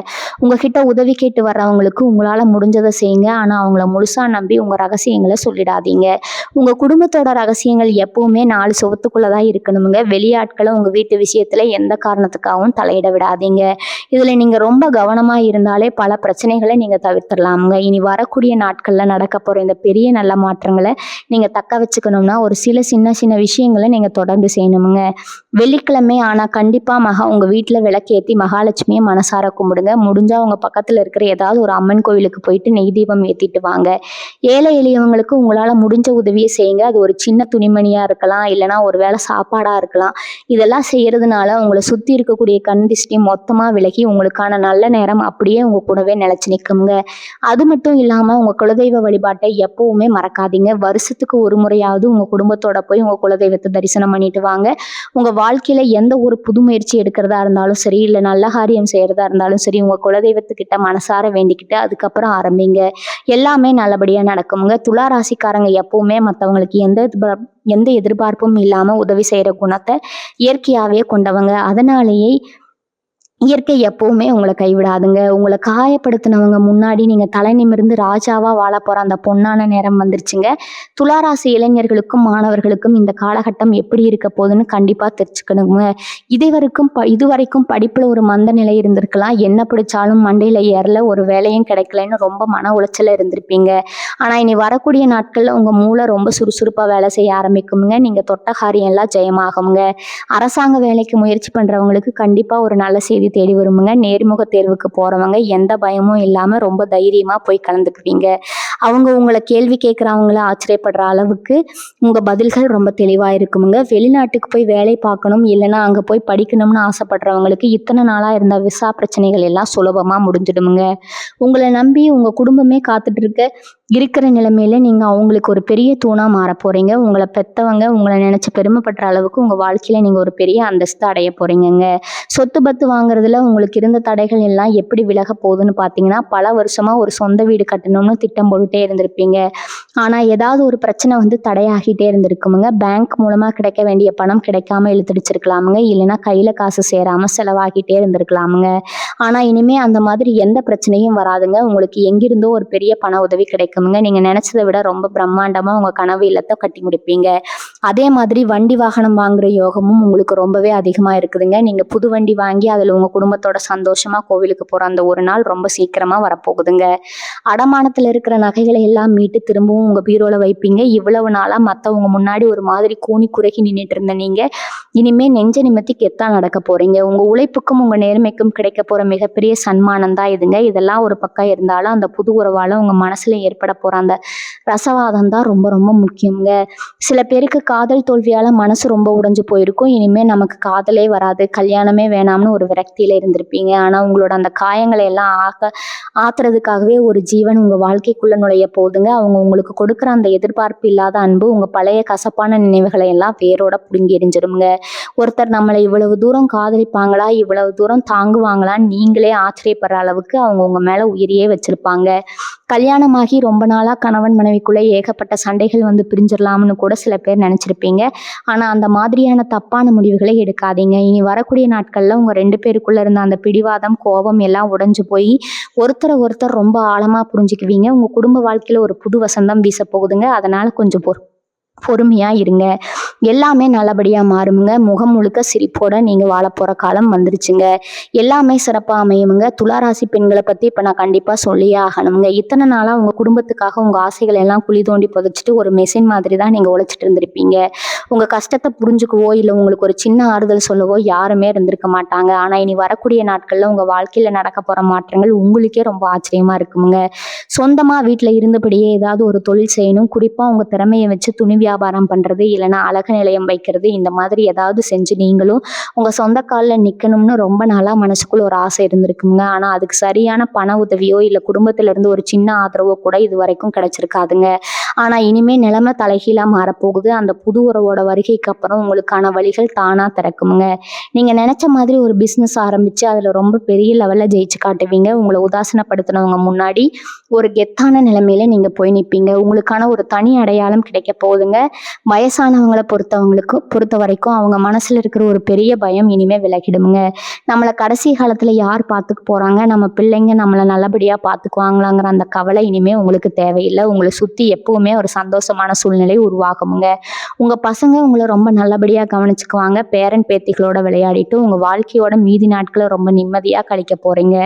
உங்ககிட்ட உதவி கேட்டு வர்றவங்களுக்கு உங்களால முடிஞ்சதை செய்யுங்க. ஆனா அவங்கள முழுசா நம்பி உங்க ரகசியங்களை சொல்லிடாதீங்க. உங்க குடும்பத்தோட ரகசியங்கள் எப்பவுமே 4 சுவத்துக்குள்ளதான் இருக்கணுமுங்க. வெளியாட்களை உங்க வீட்டு விஷயத்துல எந்த காரணத்துக்காகவும் தலையிட விடாதீங்க. இதுல நீங்க ரொம்ப கவனமா இருந்தாலே பல பிரச்சனைகளை நீங்க தவிர்த்திடலாமுங்க. இனி வரக்கூடிய நாட்கள்ல நடக்க போற இந்த பெரிய நல்ல மாற்றங்களை நீங்க தக்க வச்சுக்கணும்னா ஒரு சில சின்ன சின்ன விஷயங்களை நீங்க தொடர்ந்து செய்யணுமுங்க. வெள்ளிக்கிழமை ஆனா கண்டிப்பா உங்க வீட்டுல விளக்கேத்தி மகாலட்சுமியை மனசார கும்பிடுங்க. முடிஞ்சா உங்க பக்கத்துல இருக்கிற ஏதாவது ஒரு அம்மன் கோவிலுக்கு போயிட்டு நெய் தீபம் ஏத்திட்டு வாங்க. ஏழை எளியவங்களுக்கு உங்களால முடிஞ்ச உதவியை செய்யுங்க. அது ஒரு சின்ன துணிமணியா இருக்கலாம், இல்லைன்னா ஒரு வேளை சாப்பாடா இருக்கலாம். இதெல்லாம் செய்யறதுனால உங்களை சுத்தி இருக்கக்கூடிய கண் திஷ்டி மொத்தமா விலகி உங்களுக்கான நல்ல நேரம் அப்படியே உங்க கூடவே நிலைச்சு நிற்குங்க. அது மட்டும் இல்லாம உங்க குலதெய்வ வழிபாட்டை எப்பவுமே மறக்காதீங்க. வருஷத்துக்கு ஒரு முறையாவது உங்க குடும்பத்தோட போய் உங்க குலதெய்வத்தை தரிசனம் பண்ணிட்டு வாங்க. உங்க வாழ்க்கையில எந்த ஒரு புது முயற்சி எடுக்கிறதா இருந்தாலும் சரி, இல்லை நல்ல காரியம் செய்யறதா இருந்தாலும் சரி, உங்க குலதெய்வத்துக்கிட்ட மனசார வேண்டிக்கிட்டு அதுக்கப்புறம் ஆரம்பிங்க. எல்லாமே நல்லபடியா நடக்குமுங்க. துலா ராசிக்காரங்க எப்பவுமே மற்றவங்களுக்கு எந்த எதிர்பார்ப்பும் இல்லாம உதவி செய்யற குணத்தை இயற்கையாவே கொண்டவங்க. அதனாலேயே இயற்கை எப்பவுமே உங்களை கைவிடாதுங்க. உங்களை காயப்படுத்தினவங்க முன்னாடி நீங்க தலை நிமிர்ந்து ராஜாவா வாழ போற அந்த பொன்னான நேரம் வந்துருச்சுங்க. துளாராசி இளைஞர்களுக்கும் மாணவர்களுக்கும் இந்த காலகட்டம் எப்படி இருக்க போகுதுன்னு கண்டிப்பா தெரிஞ்சுக்கணுங்க. இதுவரைக்கும் படிப்புல ஒரு மந்த நிலை இருந்திருக்கலாம். என்ன பிடிச்சாலும் மண்டையில ஏறல, ஒரு வேலையும் கிடைக்கலன்னு ரொம்ப மன உளைச்சல இருந்திருப்பீங்க. ஆனா இனி வரக்கூடிய நாட்கள்ல உங்க மூளை ரொம்ப சுறுசுறுப்பா வேலை செய்ய ஆரம்பிக்குங்க. நீங்க தொட்ட காரியம் எல்லாம் ஜெயமாகுங்க. அரசாங்க வேலைக்கு முயற்சி பண்றவங்களுக்கு கண்டிப்பா ஒரு நல்ல செய்தி தேடி வருமுங்க. நேர்முக தேர்வுக்கு போறவங்க எந்த பயமும் இல்லாம ரொம்ப தைரியமா போய் கலந்துக்குவீங்க. அவங்க உங்களை கேள்வி கேட்குறவங்கள ஆச்சரியப்படுற அளவுக்கு உங்க பதில்கள் ரொம்ப தெளிவா இருக்குமுங்க. வெளிநாட்டுக்கு போய் வேலை பார்க்கணும், இல்லைன்னா அங்க போய் படிக்கணும்னு ஆசைப்படுறவங்களுக்கு இத்தனை நாளா இருந்த விசா பிரச்சனைகள் எல்லாம் சுலபமா முடிஞ்சிடுமுங்க. உங்களை நம்பி உங்க குடும்பமே காத்துட்டு இருக்கிற நிலைமையில நீங்க அவங்களுக்கு ஒரு பெரிய தூணா மாற போறீங்க. உங்களை பெத்தவங்க உங்களை நினைச்சு பெருமைப்படுற அளவுக்கு உங்க வாழ்க்கையில நீங்க ஒரு பெரிய அந்தஸ்து அடைய போறீங்கங்க. சொத்து பத்து வாங்குறதுல உங்களுக்கு இருந்த தடைகள் எல்லாம் எப்படி விலக போகுதுன்னு பார்த்தீங்கன்னா, பல வருஷமா ஒரு சொந்த வீடு கட்டணும்னு திட்டம் போட்டுட்டே இருந்திருப்பீங்க. ஆனா ஏதாவது ஒரு பிரச்சனை வந்து தடையாகிட்டே இருந்திருக்குமுங்க. பேங்க் மூலமா கிடைக்க வேண்டிய பணம் கிடைக்காம இழுத்துடிச்சிருக்கலாமுங்க. இல்லைன்னா கையில காசு சேராம செலவாகிட்டே இருந்திருக்கலாமுங்க. ஆனா இனிமே அந்த மாதிரி எந்த பிரச்சனையும் வராதுங்க. உங்களுக்கு எங்கிருந்தோ ஒரு பெரிய பண உதவி கிடைக்க இருக்குமுங்க. நீங்க நினைச்சதை விட ரொம்ப பிரம்மாண்டமா உங்க கனவு இல்லத்தை கட்டி முடிப்பீங்க. அதே மாதிரி வண்டி வாகனம் வாங்குற யோகமும் உங்களுக்கு ரொம்பவே அதிகமா இருக்குதுங்க. நீங்க புது வண்டி வாங்கி அதுல உங்க குடும்பத்தோட சந்தோஷமா கோவிலுக்கு போற அந்த ஒரு நாள் ரொம்ப சீக்கிரமா வரப்போகுதுங்க. அடமானத்துல இருக்கிற நகைகளை எல்லாம் மீட்டு திரும்பவும் உங்க பீரோல வைப்பீங்க. இவ்வளவு நாளா மத்தவங்க முன்னாடி ஒரு மாதிரி கூனி குறுகி நின்னுட்டு இருந்த நீங்க இனிமே நெஞ்ச நிமித்தி கெத்தா நடக்க போறீங்க. உங்க உழைப்புக்கும் உங்க நேர்மைக்கும் கிடைக்க போற மிகப்பெரிய சன்மானம் தான் இதுங்க. இதெல்லாம் ஒரு பக்கம் இருந்தாலும் அந்த புது உறவால உங்க மனசுல ஏற்பட போற அந்த ரசவாதம் தான் ரொம்ப ரொம்ப முக்கியங்க. சில பேருக்கு காதல் தோல்வியால மனசு ரொம்ப உடைஞ்சு போயிருக்கும். இனிமே நமக்கு காதலே வராது, கல்யாணமே வேணாம்னு ஒரு விரக்தியில இருந்திருப்பீங்க. ஆனா உங்களோட அந்த காயங்களை எல்லாம் ஆத்துறதுக்காகவே ஒரு ஜீவன் உங்க வாழ்க்கைக்குள்ள நுழைய போகுதுங்க. அவங்க உங்களுக்கு கொடுக்குற அந்த எதிர்பார்ப்பு இல்லாத அன்பு உங்க பழைய கசப்பான நினைவுகளை எல்லாம் வேரோட புடுங்கி எரிஞ்சிருங்க. ஒருத்தர் நம்மளை இவ்வளவு தூரம் காதலிப்பாங்களா, இவ்வளவு தூரம் தாங்குவாங்களான்னு நீங்களே ஆச்சரியப்படுற அளவுக்கு அவங்க உங்க மேல உயிரியே வச்சிருப்பாங்க. கல்யாணமாகி ரொம்ப நாளா கணவன் மனைவிக்குள்ள ஏகப்பட்ட சண்டைகள் வந்து பிரிஞ்சிடலாம்னு கூட சில பேர் நினைச்சிருப்பீங்க. ஆனா அந்த மாதிரியான தப்பான முடிவுகளை எடுக்காதீங்க. இனி வரக்கூடிய நாட்கள்ல உங்க 2 பேருக்குள்ள இருந்த அந்த பிடிவாதம், கோபம் எல்லாம் உடைஞ்சு போய் ஒருத்தரை ஒருத்தர் ரொம்ப ஆழமா புரிஞ்சுக்குவீங்க. உங்க குடும்ப வாழ்க்கையில ஒரு புது வசந்தம் வீச போகுதுங்க. அதனால கொஞ்சம் பொறுமையா இருங்க. எல்லாமே நல்லபடியா மாறுமுங்க. முகம் முழுக்க சிரிப்போட நீங்க வாழ போற காலம் வந்துருச்சுங்க. எல்லாமே சிறப்பா அமையுமுங்க. துளாராசி பெண்களை பத்தி இப்ப நான் கண்டிப்பா சொல்லியே ஆகணுங்க. இத்தனை நாளா உங்க குடும்பத்துக்காக உங்க ஆசைகள் எல்லாம் குழி தோண்டி புதைச்சிட்டு ஒரு மெஷின் மாதிரி தான் நீங்க உழைச்சிட்டு இருந்திருப்பீங்க. உங்க கஷ்டத்தை புரிஞ்சுக்கவோ இல்ல உங்களுக்கு ஒரு சின்ன ஆறுதல் சொல்லவோ யாருமே இருந்திருக்க மாட்டாங்க. ஆனா இனி வரக்கூடிய நாட்கள்ல உங்க வாழ்க்கையில நடக்க போற மாற்றங்கள் உங்களுக்கே ரொம்ப ஆச்சரியமா இருக்குமுங்க. சொந்தமா வீட்டுல இருந்தபடியே ஏதாவது ஒரு தொழில் செய்யணும். குறிப்பா உங்க திறமையை வச்சு துணி வியாபாரம் பண்றது, இல்லைன்னா அழகு நிலையம் வைக்கிறது, இந்த மாதிரி ஏதாவது செஞ்சு நீங்களும் உங்க சொந்த காலில் நிக்கணும்னு ரொம்ப நாளா மனசுக்குள்ள ஒரு ஆசை இருந்திருக்குங்க. ஆனா அதுக்கு சரியான பண உதவியோ இல்ல குடும்பத்துல இருந்து ஒரு சின்ன ஆதரவோ கூட இது வரைக்கும் கிடைச்சிருக்காதுங்க. ஆனா இனிமே நிலைமை தலைகீழா மாறப்போகுது. அந்த புது உறவோட வருகைக்கு அப்புறம் உங்களுக்கான வழிகள் தானா திறக்குமுங்க. நீங்க நினைச்ச மாதிரி ஒரு பிசினஸ் ஆரம்பிச்சு அதுல ரொம்ப பெரிய லெவல்ல ஜெயிச்சு காட்டுவீங்க. உங்களை உதாசனப்படுத்தினவங்க முன்னாடி ஒரு கெத்தான நிலைமையில நீங்க போய் நிற்பீங்க. உங்களுக்கான ஒரு தனி அடையாளம் கிடைக்க போகுதுங்க. வயசானவங்களை பொறுத்த வரைக்கும் அவங்க மனசுல இருக்கிற ஒரு பெரிய பயம் இனிமே விலகிடுமுங்க. நம்மளை கடைசி காலத்துல யார் பார்த்துக்க போறாங்க, நம்ம பிள்ளைங்க நம்மளை நல்லபடியா பார்த்துக்குவாங்களாங்கிற அந்த கவலை இனிமே உங்களுக்கு தேவையில்லை. உங்களை சுத்தி எப்பவுமே ஒரு சந்தோஷமான சூழ்நிலை உருவாகுமுங்க. உங்க பசங்க உங்களை ரொம்ப நல்லபடியா கவனிச்சுக்குவாங்க. பேரன் பேத்திகளோட விளையாடிட்டு உங்க வாழ்க்கையோட மீதி நாட்களை ரொம்ப நிம்மதியா கழிக்க போறீங்க.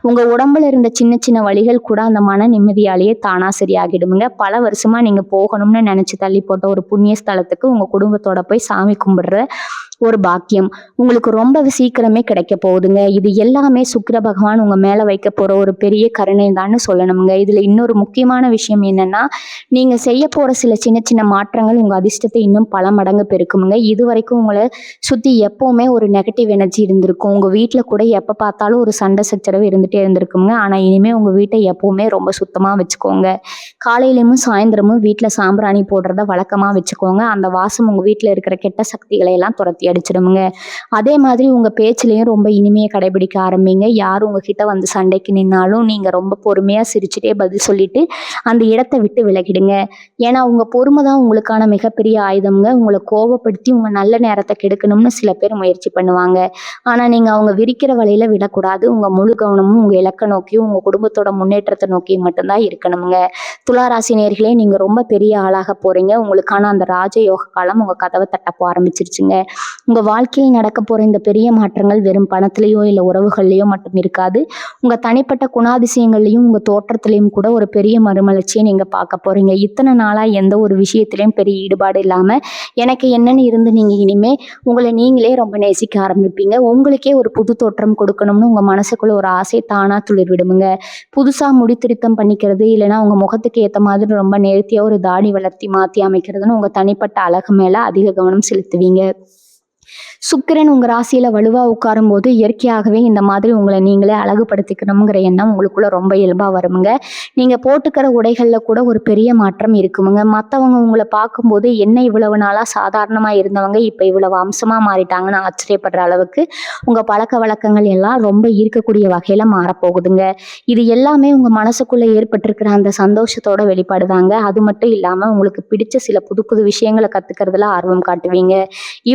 உங்க உடம்புல இருந்த சின்ன சின்ன வலிகள் கூட அந்த மன நிம்மதியாலேயே தானா சரியாகிடுமுங்க. பல வருஷமா நீங்க போகணும்னு நினைச்சு தள்ளி போட்ட ஒரு புண்ணிய ஸ்தலத்துக்கு உங்க குடும்பத்தோட போய் சாமி கும்பிடுற ஒரு பாக்கியம் உங்களுக்கு ரொம்ப சீக்கிரமே கிடைக்க போகுதுங்க. இது எல்லாமே சுக்கிர பகவான் உங்க மேல வைக்க போற ஒரு பெரிய கருணை தான் சொல்லணுமுங்க. இதுல இன்னொரு முக்கியமான விஷயம் என்னன்னா, நீங்க செய்ய போற சில சின்ன சின்ன மாற்றங்கள் உங்க அதிர்ஷ்டத்தை இன்னும் பல மடங்கு பெருக்குமுங்க. இது வரைக்கும் உங்களை சுத்தி எப்பவுமே ஒரு நெகட்டிவ் எனர்ஜி இருந்திருக்கும். உங்க வீட்டுல கூட எப்ப பார்த்தாலும் ஒரு சண்டை சச்சரவு இருந்துட்டே இருந்திருக்குங்க. ஆனா இனிமே உங்க வீட்டை எப்பவுமே ரொம்ப சுத்தமா வச்சுக்கோங்க. காலையிலும் சாயந்தரமும் வீட்டுல சாம்பிராணி போடுறத வழக்கமா வச்சுக்கோங்க. அந்த வாசம் உங்க வீட்டுல இருக்கிற கெட்ட சக்திகளை எல்லாம் துரத்தி அடிச்சிடுமுங்க. அதே மாதிரி உங்க பேச்சிலையும் ரொம்ப இனிமையை கடைபிடிக்க ஆரம்பிங்க. யார் உங்ககிட்ட வந்து சண்டைக்கு நின்னாலும் நீங்க ரொம்ப பொறுமையா சிரிச்சுட்டே பதில் சொல்லிட்டு அந்த இடத்தை விட்டு விலகிடுங்க. ஏன்னா உங்க பொறுமை தான் உங்களுக்கான மிகப்பெரிய ஆயுதம்ங்க. உங்களை கோபப்படுத்தி உங்க நல்ல நேரத்தை கெடுக்கணும்னு சில பேர் முயற்சி பண்ணுவாங்க. ஆனா நீங்க அவங்க விரிக்கிற வழியில விடக்கூடாது. உங்க முழு கவனமும் உங்க இலக்கை நோக்கியும் உங்க குடும்பத்தோட முன்னேற்றத்தை நோக்கி மட்டும்தான் இருக்கணுங்க. துளாராசி நேயர்களே, நீங்க ரொம்ப பெரிய ஆளாக போறீங்க. உங்களுக்கான அந்த ராஜயோக காலம் உங்க கதவை தட்டப்போ ஆரம்பிச்சிருச்சுங்க. உங்க வாழ்க்கையில் நடக்க போற இந்த பெரிய மாற்றங்கள் வெறும் பணத்திலேயோ இல்ல உறவுகள்லயோ மட்டும் இருக்காது. உங்க தனிப்பட்ட குணாதிசயங்கள்லயும் உங்க தோற்றத்திலையும் கூட ஒரு பெரிய மறுமலர்ச்சியை நீங்க பார்க்க போறீங்க. இத்தனை நாளா எந்த ஒரு விஷயத்திலையும் பெரிய ஈடுபாடு இல்லாம எனக்கு என்னன்னு இருந்து நீங்க இனிமே உங்களை நீங்களே ரொம்ப நேசிக்க ஆரம்பிப்பீங்க. உங்களுக்கே ஒரு புது தோற்றம் கொடுக்கணும்னு உங்க மனசுக்குள்ள ஒரு ஆசை தானா துளிர் விடுமுங்க. புதுசா முடி திருத்தம் பண்ணிக்கிறது, இல்லைன்னா உங்க முகத்துக்கு ஏற்ற மாதிரி ரொம்ப நேர்த்தியா ஒரு தாடி வளர்த்தி மாத்தி அமைக்கிறதுன்னு உங்க தனிப்பட்ட அழகு மேல அதிக கவனம் செலுத்துவீங்க. சுக்கிரன் உங்க ராசியில வலுவா உட்காரும் போது இயற்கையாகவே இந்த மாதிரி உங்களை நீங்களே அழகுபடுத்திக்கணுங்கிற எண்ணம் உங்களுக்குள்ள ரொம்ப இயல்பா வருமுங்க. நீங்க போட்டுக்கிற உடைகள்ல கூட ஒரு பெரிய மாற்றம் இருக்குமுங்க. மற்றவங்க உங்களை பார்க்கும்போது என்ன இவ்வளவு நாளா சாதாரணமா இருந்தவங்க இப்ப இவ்வளவு அம்சமா மாறிட்டாங்கன்னு ஆச்சரியப்படுற அளவுக்கு உங்க பழக்க வழக்கங்கள் எல்லாம் ரொம்ப ஈர்க்கக்கூடிய வகையில மாறப்போகுதுங்க. இது எல்லாமே உங்க மனசுக்குள்ள ஏற்பட்டிருக்கிற அந்த சந்தோஷத்தோட வெளிப்பாடுதாங்க. அது மட்டும் இல்லாம உங்களுக்கு பிடிச்ச சில புது புது விஷயங்களை கத்துக்கிறதுல ஆர்வம் காட்டுவீங்க.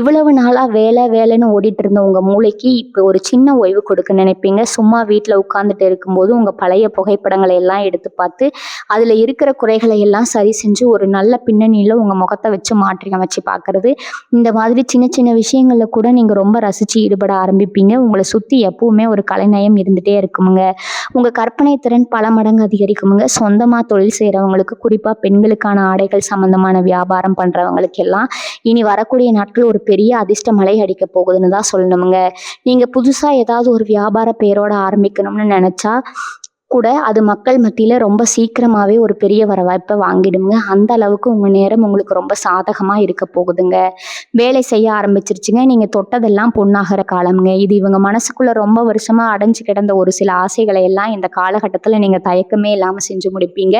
இவ்வளவு நாளா வேலை வேலைன்னு ஓடிட்டு இருந்த உங்க மூளைக்கு இப்போ ஒரு சின்ன ஓய்வு கொடுக்க நினைப்பீங்க. சும்மா வீட்டில் உட்காந்துட்டு இருக்கும்போது உங்க பழைய புகைப்படங்களை எல்லாம் எடுத்து பார்த்து அதில் இருக்கிற குறைகளை எல்லாம் சரி செஞ்சு ஒரு நல்ல பின்னணியில் உங்கள் முகத்தை வச்சு மாற்றி அமைச்சு பார்க்கறது. இந்த மாதிரி சின்ன சின்ன விஷயங்களில் கூட நீங்கள் ரொம்ப ரசித்து ஈடுபட ஆரம்பிப்பீங்க. உங்களை சுற்றி எப்பவுமே ஒரு கலைநயம் இருந்துகிட்டே இருக்குமுங்க. உங்கள் கற்பனை திறன் பல மடங்கு அதிகரிக்குமுங்க. சொந்தமாக தொழில் செய்கிறவங்களுக்கு, குறிப்பாக பெண்களுக்கான ஆடைகள் சம்மந்தமான வியாபாரம் பண்ணுறவங்களுக்கு எல்லாம் இனி வரக்கூடிய நாட்கள் ஒரு பெரிய அதிர்ஷ்ட மழை அடிக்க போகுதுன்னு தான் சொல்லணுமுங்க. நீங்கள் புதுசாக ஏதாவது ஒரு வியாபார பெயரோட ஆரம்பிக்கணும்னு நினச்சா கூட அது மக்கள் மத்தியில் ரொம்ப சீக்கிரமாகவே ஒரு பெரிய வரவேற்பை வாங்கிடுங்க. அந்த அளவுக்கு உங்கள் நேரம் உங்களுக்கு ரொம்ப சாதகமாக இருக்க போகுதுங்க. வேலை செய்ய ஆரம்பிச்சிருச்சுங்க. நீங்கள் தொட்டதெல்லாம் பொண்ணாகிற காலம்ங்க. இது இவங்க மனசுக்குள்ளே ரொம்ப வருஷமாக அடைஞ்சு கிடந்த ஒரு சில ஆசைகளை எல்லாம் இந்த காலகட்டத்தில் நீங்கள் தயக்கமே இல்லாமல் செஞ்சு முடிப்பீங்க.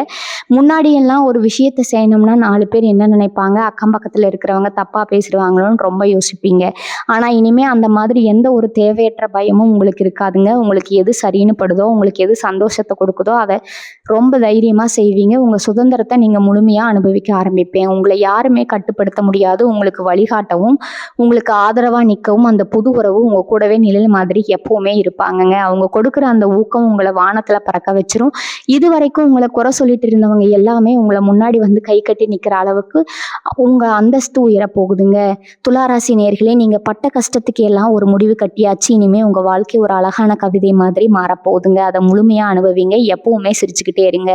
முன்னாடியெல்லாம் ஒரு விஷயத்தை செய்யணும்னா 4 பேர் என்ன நினைப்பாங்க, அக்கம் பக்கத்தில் இருக்கிறவங்க தப்பாக பேசுகிறாங்களோன்னு ரொம்ப யோசிப்பீங்க. ஆனால் இனிமேல் அந்த மாதிரி எந்த ஒரு தேவையற்ற பயமும் உங்களுக்கு இருக்காதுங்க. உங்களுக்கு எது சரின்னு படுதோ, உங்களுக்கு எது சந்தோஷத்தை கொடுக்குதோ அதை ரொம்ப தைரியமாக செய்வீங்க. உங்கள் சுதந்திரத்தை நீங்கள் முழுமையாக அனுபவிக்க ஆரம்பிப்பேன். உங்களை யாருமே கட்டுப்படுத்த முடியாது. உங்களுக்கு வழிகாட்டவும் உங்களுக்கு ஆதரவாக நிற்கவும் அந்த புது உறவு உங்கள் கூடவே நிழல் மாதிரி எப்போவுமே இருப்பாங்கங்க. அவங்க கொடுக்குற அந்த ஊக்கம் உங்களை வானத்தில் பறக்க வச்சிரும். இது வரைக்கும் உங்களை குறை சொல்லிட்டு இருந்தவங்க எல்லாமே உங்களை முன்னாடி வந்து கை கட்டி நிற்கிற அளவுக்கு உங்கள் அந்தஸ்து உயரப்போகுதுங்க. துளாராசி நேயர்களே, நீங்கள் பட்ட கஷ்டத்துக்கு எல்லாம் ஒரு முடிவு கட்டியாச்சு. இனிமேல் உங்கள் வாழ்க்கை ஒரு அழகான கவிதை மாதிரி மாறப்போகுதுங்க. அதை முழுமையாக அனுபவிங்க. எப்பவுமே சிரிச்சுக்கிட்டே இருங்க.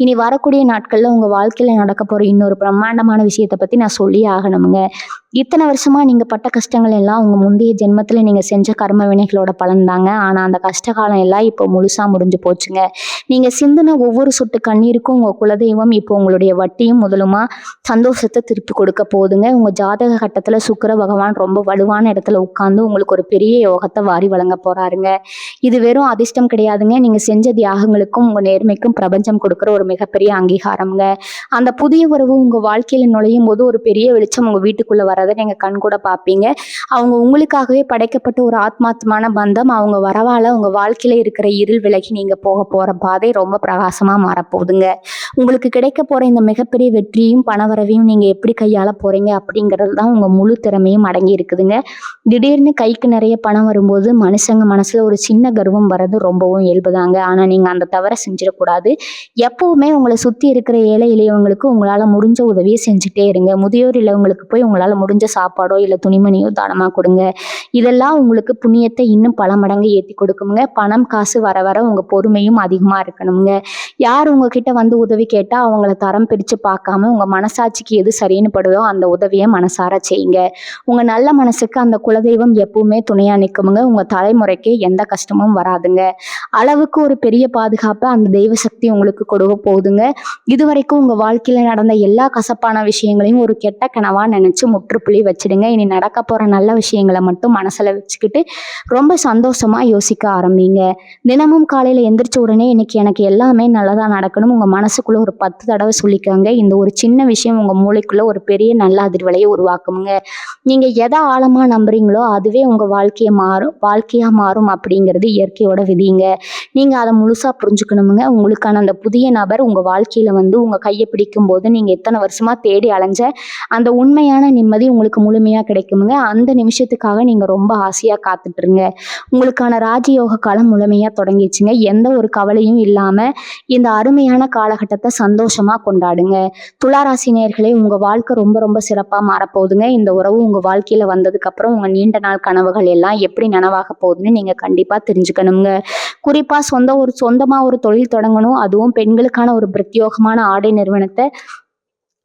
இனி வரக்கூடிய நாட்களில் உங்கள் வாழ்க்கையில் நடக்க போகிற இன்னொரு பிரம்மாண்டமான விஷயத்தை பற்றி நான் சொல்லி ஆகணுமுங்க. இத்தனை வருஷமாக நீங்கள் பட்ட கஷ்டங்கள் எல்லாம் உங்கள் முந்தைய ஜென்மத்தில் நீங்கள் செஞ்ச கர்ம வினைகளோட பலன் தாங்க. ஆனால் அந்த கஷ்டகாலம் எல்லாம் இப்போ முழுசாக முடிஞ்சு போச்சுங்க. நீங்கள் சிந்தின ஒவ்வொரு சொட்டு கண்ணீருக்கும் உங்கள் குலதெய்வம் இப்போ உங்களுடைய வட்டியும் முதலுமா சந்தோஷத்தை திருப்பி கொடுக்க போகுதுங்க. உங்கள் ஜாதக கட்டத்தில் சுக்கிர பகவான் ரொம்ப வலுவான இடத்துல உட்காந்து உங்களுக்கு ஒரு பெரிய யோகத்தை வாரி வழங்க போகிறாருங்க. இது வெறும் அதிர்ஷ்டம் கிடையாதுங்க. நீங்கள் செஞ்ச தியாகங்களுக்கும் உங்கள் நேர்மைக்கும் பிரபஞ்சம் கொடுக்குற ஒரு மிகப்பெரிய அங்கீகாரம்ங்க. அந்த புதிய உறவு உங்கள் வாழ்க்கையில் நுழையும் போது ஒரு பெரிய வெளிச்சம் உங்கள் வீட்டுக்குள்ளே வரதை நீங்கள் கண்கூட பார்ப்பீங்க. அவங்க உங்களுக்காகவே படைக்கப்பட்ட ஒரு ஆத்மார்த்தமான பந்தம். அவங்க வரவால் உங்கள் வாழ்க்கையில் இருக்கிற இருள் விலகி நீங்கள் போக போகிற பாதை ரொம்ப பிரகாசமாக மாறப்போகுதுங்க. உங்களுக்கு கிடைக்க போகிற இந்த மிகப்பெரிய வெற்றியும் பணவரவையும் நீங்கள் எப்படி கையாள போகிறீங்க அப்படிங்கிறது தான் உங்கள் முழு திறமையும் அடங்கி இருக்குதுங்க. திடீர்னு கைக்கு நிறைய பணம் வரும்போது மனுஷங்க மனசில் ஒரு சின்ன கர்வம் வர்றது ரொம்பவும் இயல்புதாங்க. ஆனால் நீங்கள் அந்த தவறை செஞ்சிடக்கூடாது. எப்பவுமே உங்களை சுற்றி இருக்கிற ஏழை எளியவங்களுக்கு உங்களால் முடிஞ்ச உதவியை செஞ்சுட்டே இருங்க. முதியோர் இல்லவங்களுக்கு போய் உங்களால் முடிஞ்ச சாப்பாடோ இல்லை துணிமணியோ தானமாக கொடுங்க. இதெல்லாம் உங்களுக்கு புண்ணியத்தை இன்னும் பல மடங்கு ஏற்றி கொடுக்குங்க. பணம் காசு வர வர உங்கள் பொறுமையும் அதிகமாக இருக்கணுங்க. யார் உங்ககிட்ட வந்து உதவி கேட்டால் அவங்கள தரம் பிரித்து பார்க்காம உங்கள் மனசாட்சிக்கு எது சரின்னு படுதோ அந்த உதவியை மனசார செய்யுங்க. உங்கள் நல்ல மனசுக்கு அந்த குலதெய்வம் எப்பவுமே துணையாக நிற்குமுங்க. உங்கள் தலைமுறைக்கு எந்த கஷ்டமும் வராதுங்க. அளவுக்கு ஒரு பெரிய பாதுகாப்பை அந்த தெய்வ சக்தி உங்களுக்கு கொடுக்க போகுதுங்க. இதுவரைக்கும் உங்கள் வாழ்க்கையில் நடந்த எல்லா கசப்பான விஷயங்களையும் ஒரு கெட்ட கனவாக நினச்சி முற்றுப்புள்ளி வச்சிடுங்க. இனி நடக்க போகிற நல்ல விஷயங்களை மட்டும் மனசில் வச்சுக்கிட்டு ரொம்ப சந்தோஷமாக யோசிக்க ஆரம்பிங்க. தினமும் காலையில் எந்திரிச்ச உடனே இன்னைக்கு எனக்கு எல்லாமே நல்லதாக நடக்கணும் உங்கள் மனசுக்குள்ளே ஒரு 10 தடவை சொல்லிக்கோங்க. இந்த ஒரு சின்ன விஷயம் உங்கள் மூளைக்குள்ளே ஒரு பெரிய நல்ல அதிர்வலையை உருவாக்குங்க. நீங்கள் எதை ஆழமாக நம்புறீங்களோ அதுவே உங்கள் வாழ்க்கையாக மாறும் அப்படிங்கிறது இயற்கையோட விதிங்க. நீங்கள் அதை முழுசாக புரிஞ்சுக்கணுமுங்க. உங்களுக்கான அந்த புதிய நபர் உங்கள் வாழ்க்கையில் வந்து உங்கள் கையை பிடிக்கும் போது நீங்கள் எத்தனை வருஷமாக தேடி அலைஞ்ச அந்த உண்மையான நிம்மதி உங்களுக்கு முழுமையாக கிடைக்குமுங்க. அந்த நிமிஷத்துக்காக நீங்கள் ரொம்ப ஆசையாக காத்துட்ருங்க. உங்களுக்கான ராஜயோக காலம் முழுமையாக தொடங்கிடுச்சுங்க. எந்த ஒரு கவலையும் இல்லாமல் இந்த அருமையான காலகட்டத்தை சந்தோஷமாக கொண்டாடுங்க. துளாராசி நேயர்களே, உங்கள் வாழ்க்கை ரொம்ப ரொம்ப சிறப்பாக மாறப்போகுதுங்க. இந்த உறவு உங்கள் வாழ்க்கையில் வந்ததுக்கப்புறம் உங்கள் நீண்ட நாள் கனவுகள் எல்லாம் எப்படி நனவாக போகுதுன்னு நீங்கள் கண்டிப்பாக தெரிஞ்சுக்கணுங்க. குறிப்பாக சொந்தமாக ஒரு தொழில் தொடங்கணும், அதுவும் பெண்களுக்கான ஒரு பிரத்யோகமான ஆடை நிறுவனத்தை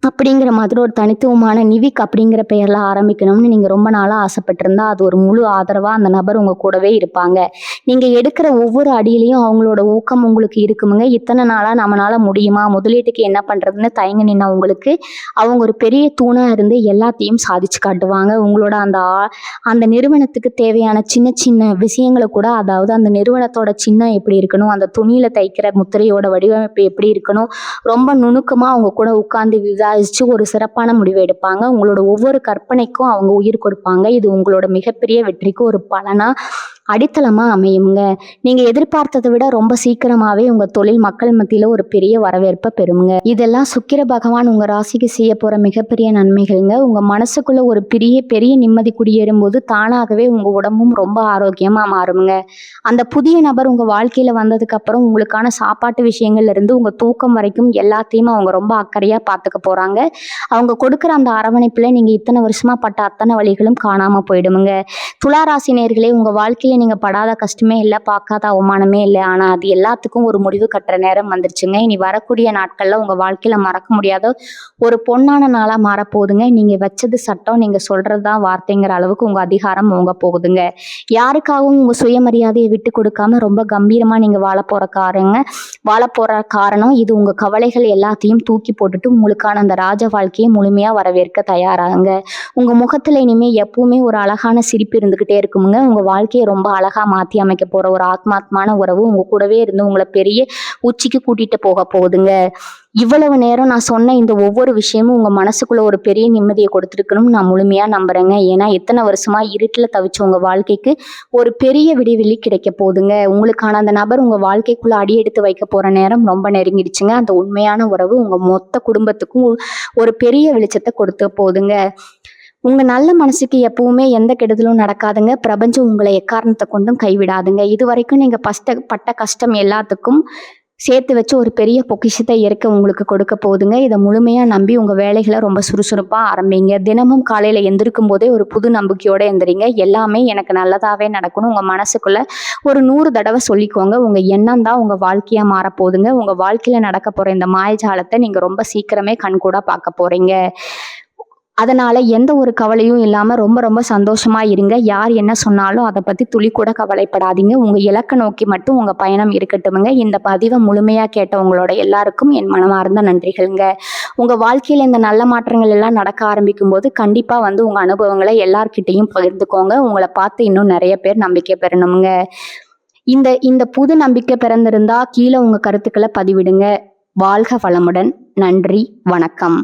அப்படிங்கிற மாதிரி ஒரு தனித்துவமான நிவிக் அப்படிங்கிற பெயரில் ஆரம்பிக்கணும்னு நீங்கள் ரொம்ப நாளாக ஆசைப்பட்டிருந்தா அது ஒரு முழு ஆதரவாக அந்த நபர் உங்கள் கூடவே இருப்பாங்க. நீங்கள் எடுக்கிற ஒவ்வொரு அடியிலையும் அவங்களோட ஊக்கம் உங்களுக்கு இருக்குமுங்க. இத்தனை நாளாக நம்மளால் முடியுமா, முதலீட்டுக்கு என்ன பண்ணுறதுன்னு தயங்கி நின்னா உங்களுக்கு அவங்க ஒரு பெரிய தூணாக இருந்து எல்லாத்தையும் சாதிச்சு காட்டுவாங்க. உங்களோட அந்த நிறுவனத்துக்கு தேவையான சின்ன சின்ன விஷயங்களை கூட, அதாவது அந்த நிறுவனத்தோட சின்னம் எப்படி இருக்கணும், அந்த துணியில் தைக்கிற முத்திரையோட வடிவமைப்பு எப்படி இருக்கணும், ரொம்ப நுணுக்கமாக அவங்க கூட உட்கார்ந்து விவாதிச்சு ஒரு சிறப்பான முடிவை எடுப்பாங்க. உங்களோட ஒவ்வொரு கற்பனைக்கும் அவங்க உயிர் கொடுப்பாங்க. இது உங்களோட மிகப்பெரிய வெற்றிக்கு ஒரு பலனா அடித்தளமாக அமையுங்க. நீங்கள் எதிர்பார்த்ததை விட ரொம்ப சீக்கிரமாகவே உங்கள் தொழில் மக்கள் மத்தியில் ஒரு பெரிய வரவேற்பை பெறுங்க. இதெல்லாம் சுக்கிர பகவான் உங்கள் ராசிக்கு செய்ய போகிற மிகப்பெரிய நன்மைகள்ங்க. உங்கள் மனசுக்குள்ள ஒரு பெரிய பெரிய நிம்மதி குடியேறும் போது தானாகவே உங்கள் உடம்பும் ரொம்ப ஆரோக்கியமாக மாறுங்க. அந்த புதிய நபர் உங்கள் வாழ்க்கையில் வந்ததுக்கப்புறம் உங்களுக்கான சாப்பாட்டு விஷயங்கள்ல இருந்து உங்கள் தூக்கம் வரைக்கும் எல்லாத்தையும் அவங்க ரொம்ப அக்கறையாக பார்த்துக்க போகிறாங்க. அவங்க கொடுக்குற அந்த அரவணைப்பில் நீங்கள் இத்தனை வருஷமாக பட்ட அத்தனை வழிகளும் காணாமல் போயிடுமுங்க. துளாராசி நேயர்களே, உங்கள் வாழ்க்கையில் நீங்கள் படாத கஷ்டமே இல்லை, பார்க்காத அவமானமே இல்லை. ஆனால் அது எல்லாத்துக்கும் ஒரு முடிவு கட்டுற நேரம் வந்துருச்சுங்க. இனி வரக்கூடிய நாட்களில் உங்கள் வாழ்க்கையில் மறக்க முடியாத ஒரு பொன்னான நாளாக மாறப்போகுதுங்க. நீங்கள் வச்சது சட்டம், நீங்கள் சொல்கிறது தான் வார்த்தைங்கிற அளவுக்கு உங்கள் அதிகாரம் ஓங்க போகுதுங்க. யாருக்காகவும் உங்கள் சுயமரியாதையை விட்டு கொடுக்காம ரொம்ப கம்பீரமாக நீங்கள் வாழ போகிற காரணம் இது. உங்கள் கவலைகள் எல்லாத்தையும் தூக்கி போட்டுட்டு உங்களுக்கான அந்த ராஜ வாழ்க்கையை முழுமையாக வரவேற்க தயாராகுங்க. உங்கள் முகத்தில் இனிமேல் எப்பவுமே ஒரு அழகான சிரிப்பு இருந்துக்கிட்டே இருக்குமுங்க. உங்கள் வாழ்க்கையை ரொம்ப அழகாக மாற்றி அமைக்க போகிற ஒரு ஆத்மாத்மான உறவு உங்கள் கூடவே இருந்து உங்களை பெரிய உச்சிக்கு கூட்டிகிட்டு போக போகுதுங்க. இவ்வளவு நேரம் நான் சொன்ன இந்த ஒவ்வொரு விஷயமும் உங்கள் மனசுக்குள்ள ஒரு பெரிய நிம்மதியை கொடுத்துருக்கணும்னு நான் முழுமையாக நம்புகிறேங்க. ஏன்னா இத்தனை வருஷமாக இருட்டில் தவிச்ச உங்கள் வாழ்க்கைக்கு ஒரு பெரிய விடிவெளி கிடைக்க போகுதுங்க. உங்களுக்கான அந்த நபர் உங்கள் வாழ்க்கைக்குள்ளே அடி எடுத்து வைக்க போகிற நேரம் ரொம்ப நெருங்கிடுச்சுங்க. அந்த உண்மையான உறவு உங்கள் மொத்த குடும்பத்துக்கும் ஒரு பெரிய வெளிச்சத்தை கொடுத்து போகுதுங்க. உங்கள் நல்ல மனசுக்கு எப்பவுமே எந்த கெடுதலும் நடக்காதுங்க. பிரபஞ்சம் உங்களை எக்காரணத்தை கொண்டும் கைவிடாதுங்க. இது வரைக்கும் நீங்கள் பட்ட கஷ்டம் எல்லாத்துக்கும் சேர்த்து வச்சு ஒரு பெரிய பொக்கிஷத்தை இயற்கை உங்களுக்கு கொடுக்க போகுதுங்க. இதை முழுமையாக நம்பி உங்கள் வேலைகளை ரொம்ப சுறுசுறுப்பாக ஆரம்பிங்க. தினமும் காலையில் எந்திரிக்கும் போதே ஒரு புது நம்பிக்கையோடு எந்திரிங்க. எல்லாமே எனக்கு நல்லதாகவே நடக்கணும் உங்கள் மனசுக்குள்ளே ஒரு 100 தடவை சொல்லிக்கோங்க. உங்கள் எண்ணம் தான் உங்கள் வாழ்க்கையாக மாறப்போகுதுங்க. உங்கள் வாழ்க்கையில் நடக்க போகிற இந்த மாயஜாலத்தை நீங்கள் ரொம்ப சீக்கிரமே கண்கூடாக பார்க்க போகிறீங்க. அதனால் எந்த ஒரு கவலையும் இல்லாமல் ரொம்ப ரொம்ப சந்தோஷமாக இருங்க. யார் என்ன சொன்னாலும் அதை பற்றி துளி கூட கவலைப்படாதீங்க. உங்கள் இலக்கை நோக்கி மட்டும் உங்கள் பயணம் இருக்கட்டுமுங்க. இந்த பதிவை முழுமையாக கேட்டவங்களோட எல்லாருக்கும் என் மனமார்ந்த நன்றிகள்ங்க. உங்கள் வாழ்க்கையில் இந்த நல்ல மாற்றங்கள் எல்லாம் நடக்க ஆரம்பிக்கும் போது கண்டிப்பாக உங்கள் அனுபவங்களை எல்லார்கிட்டையும் பகிர்ந்துக்கோங்க. உங்களை பார்த்து இன்னும் நிறைய பேர் நம்பிக்கை பெறணுமுங்க. இந்த புது நம்பிக்கை பிறந்திருந்தா கீழே உங்கள் கருத்துக்களை பதிவிடுங்க. வாழ்க வளமுடன். நன்றி, வணக்கம்.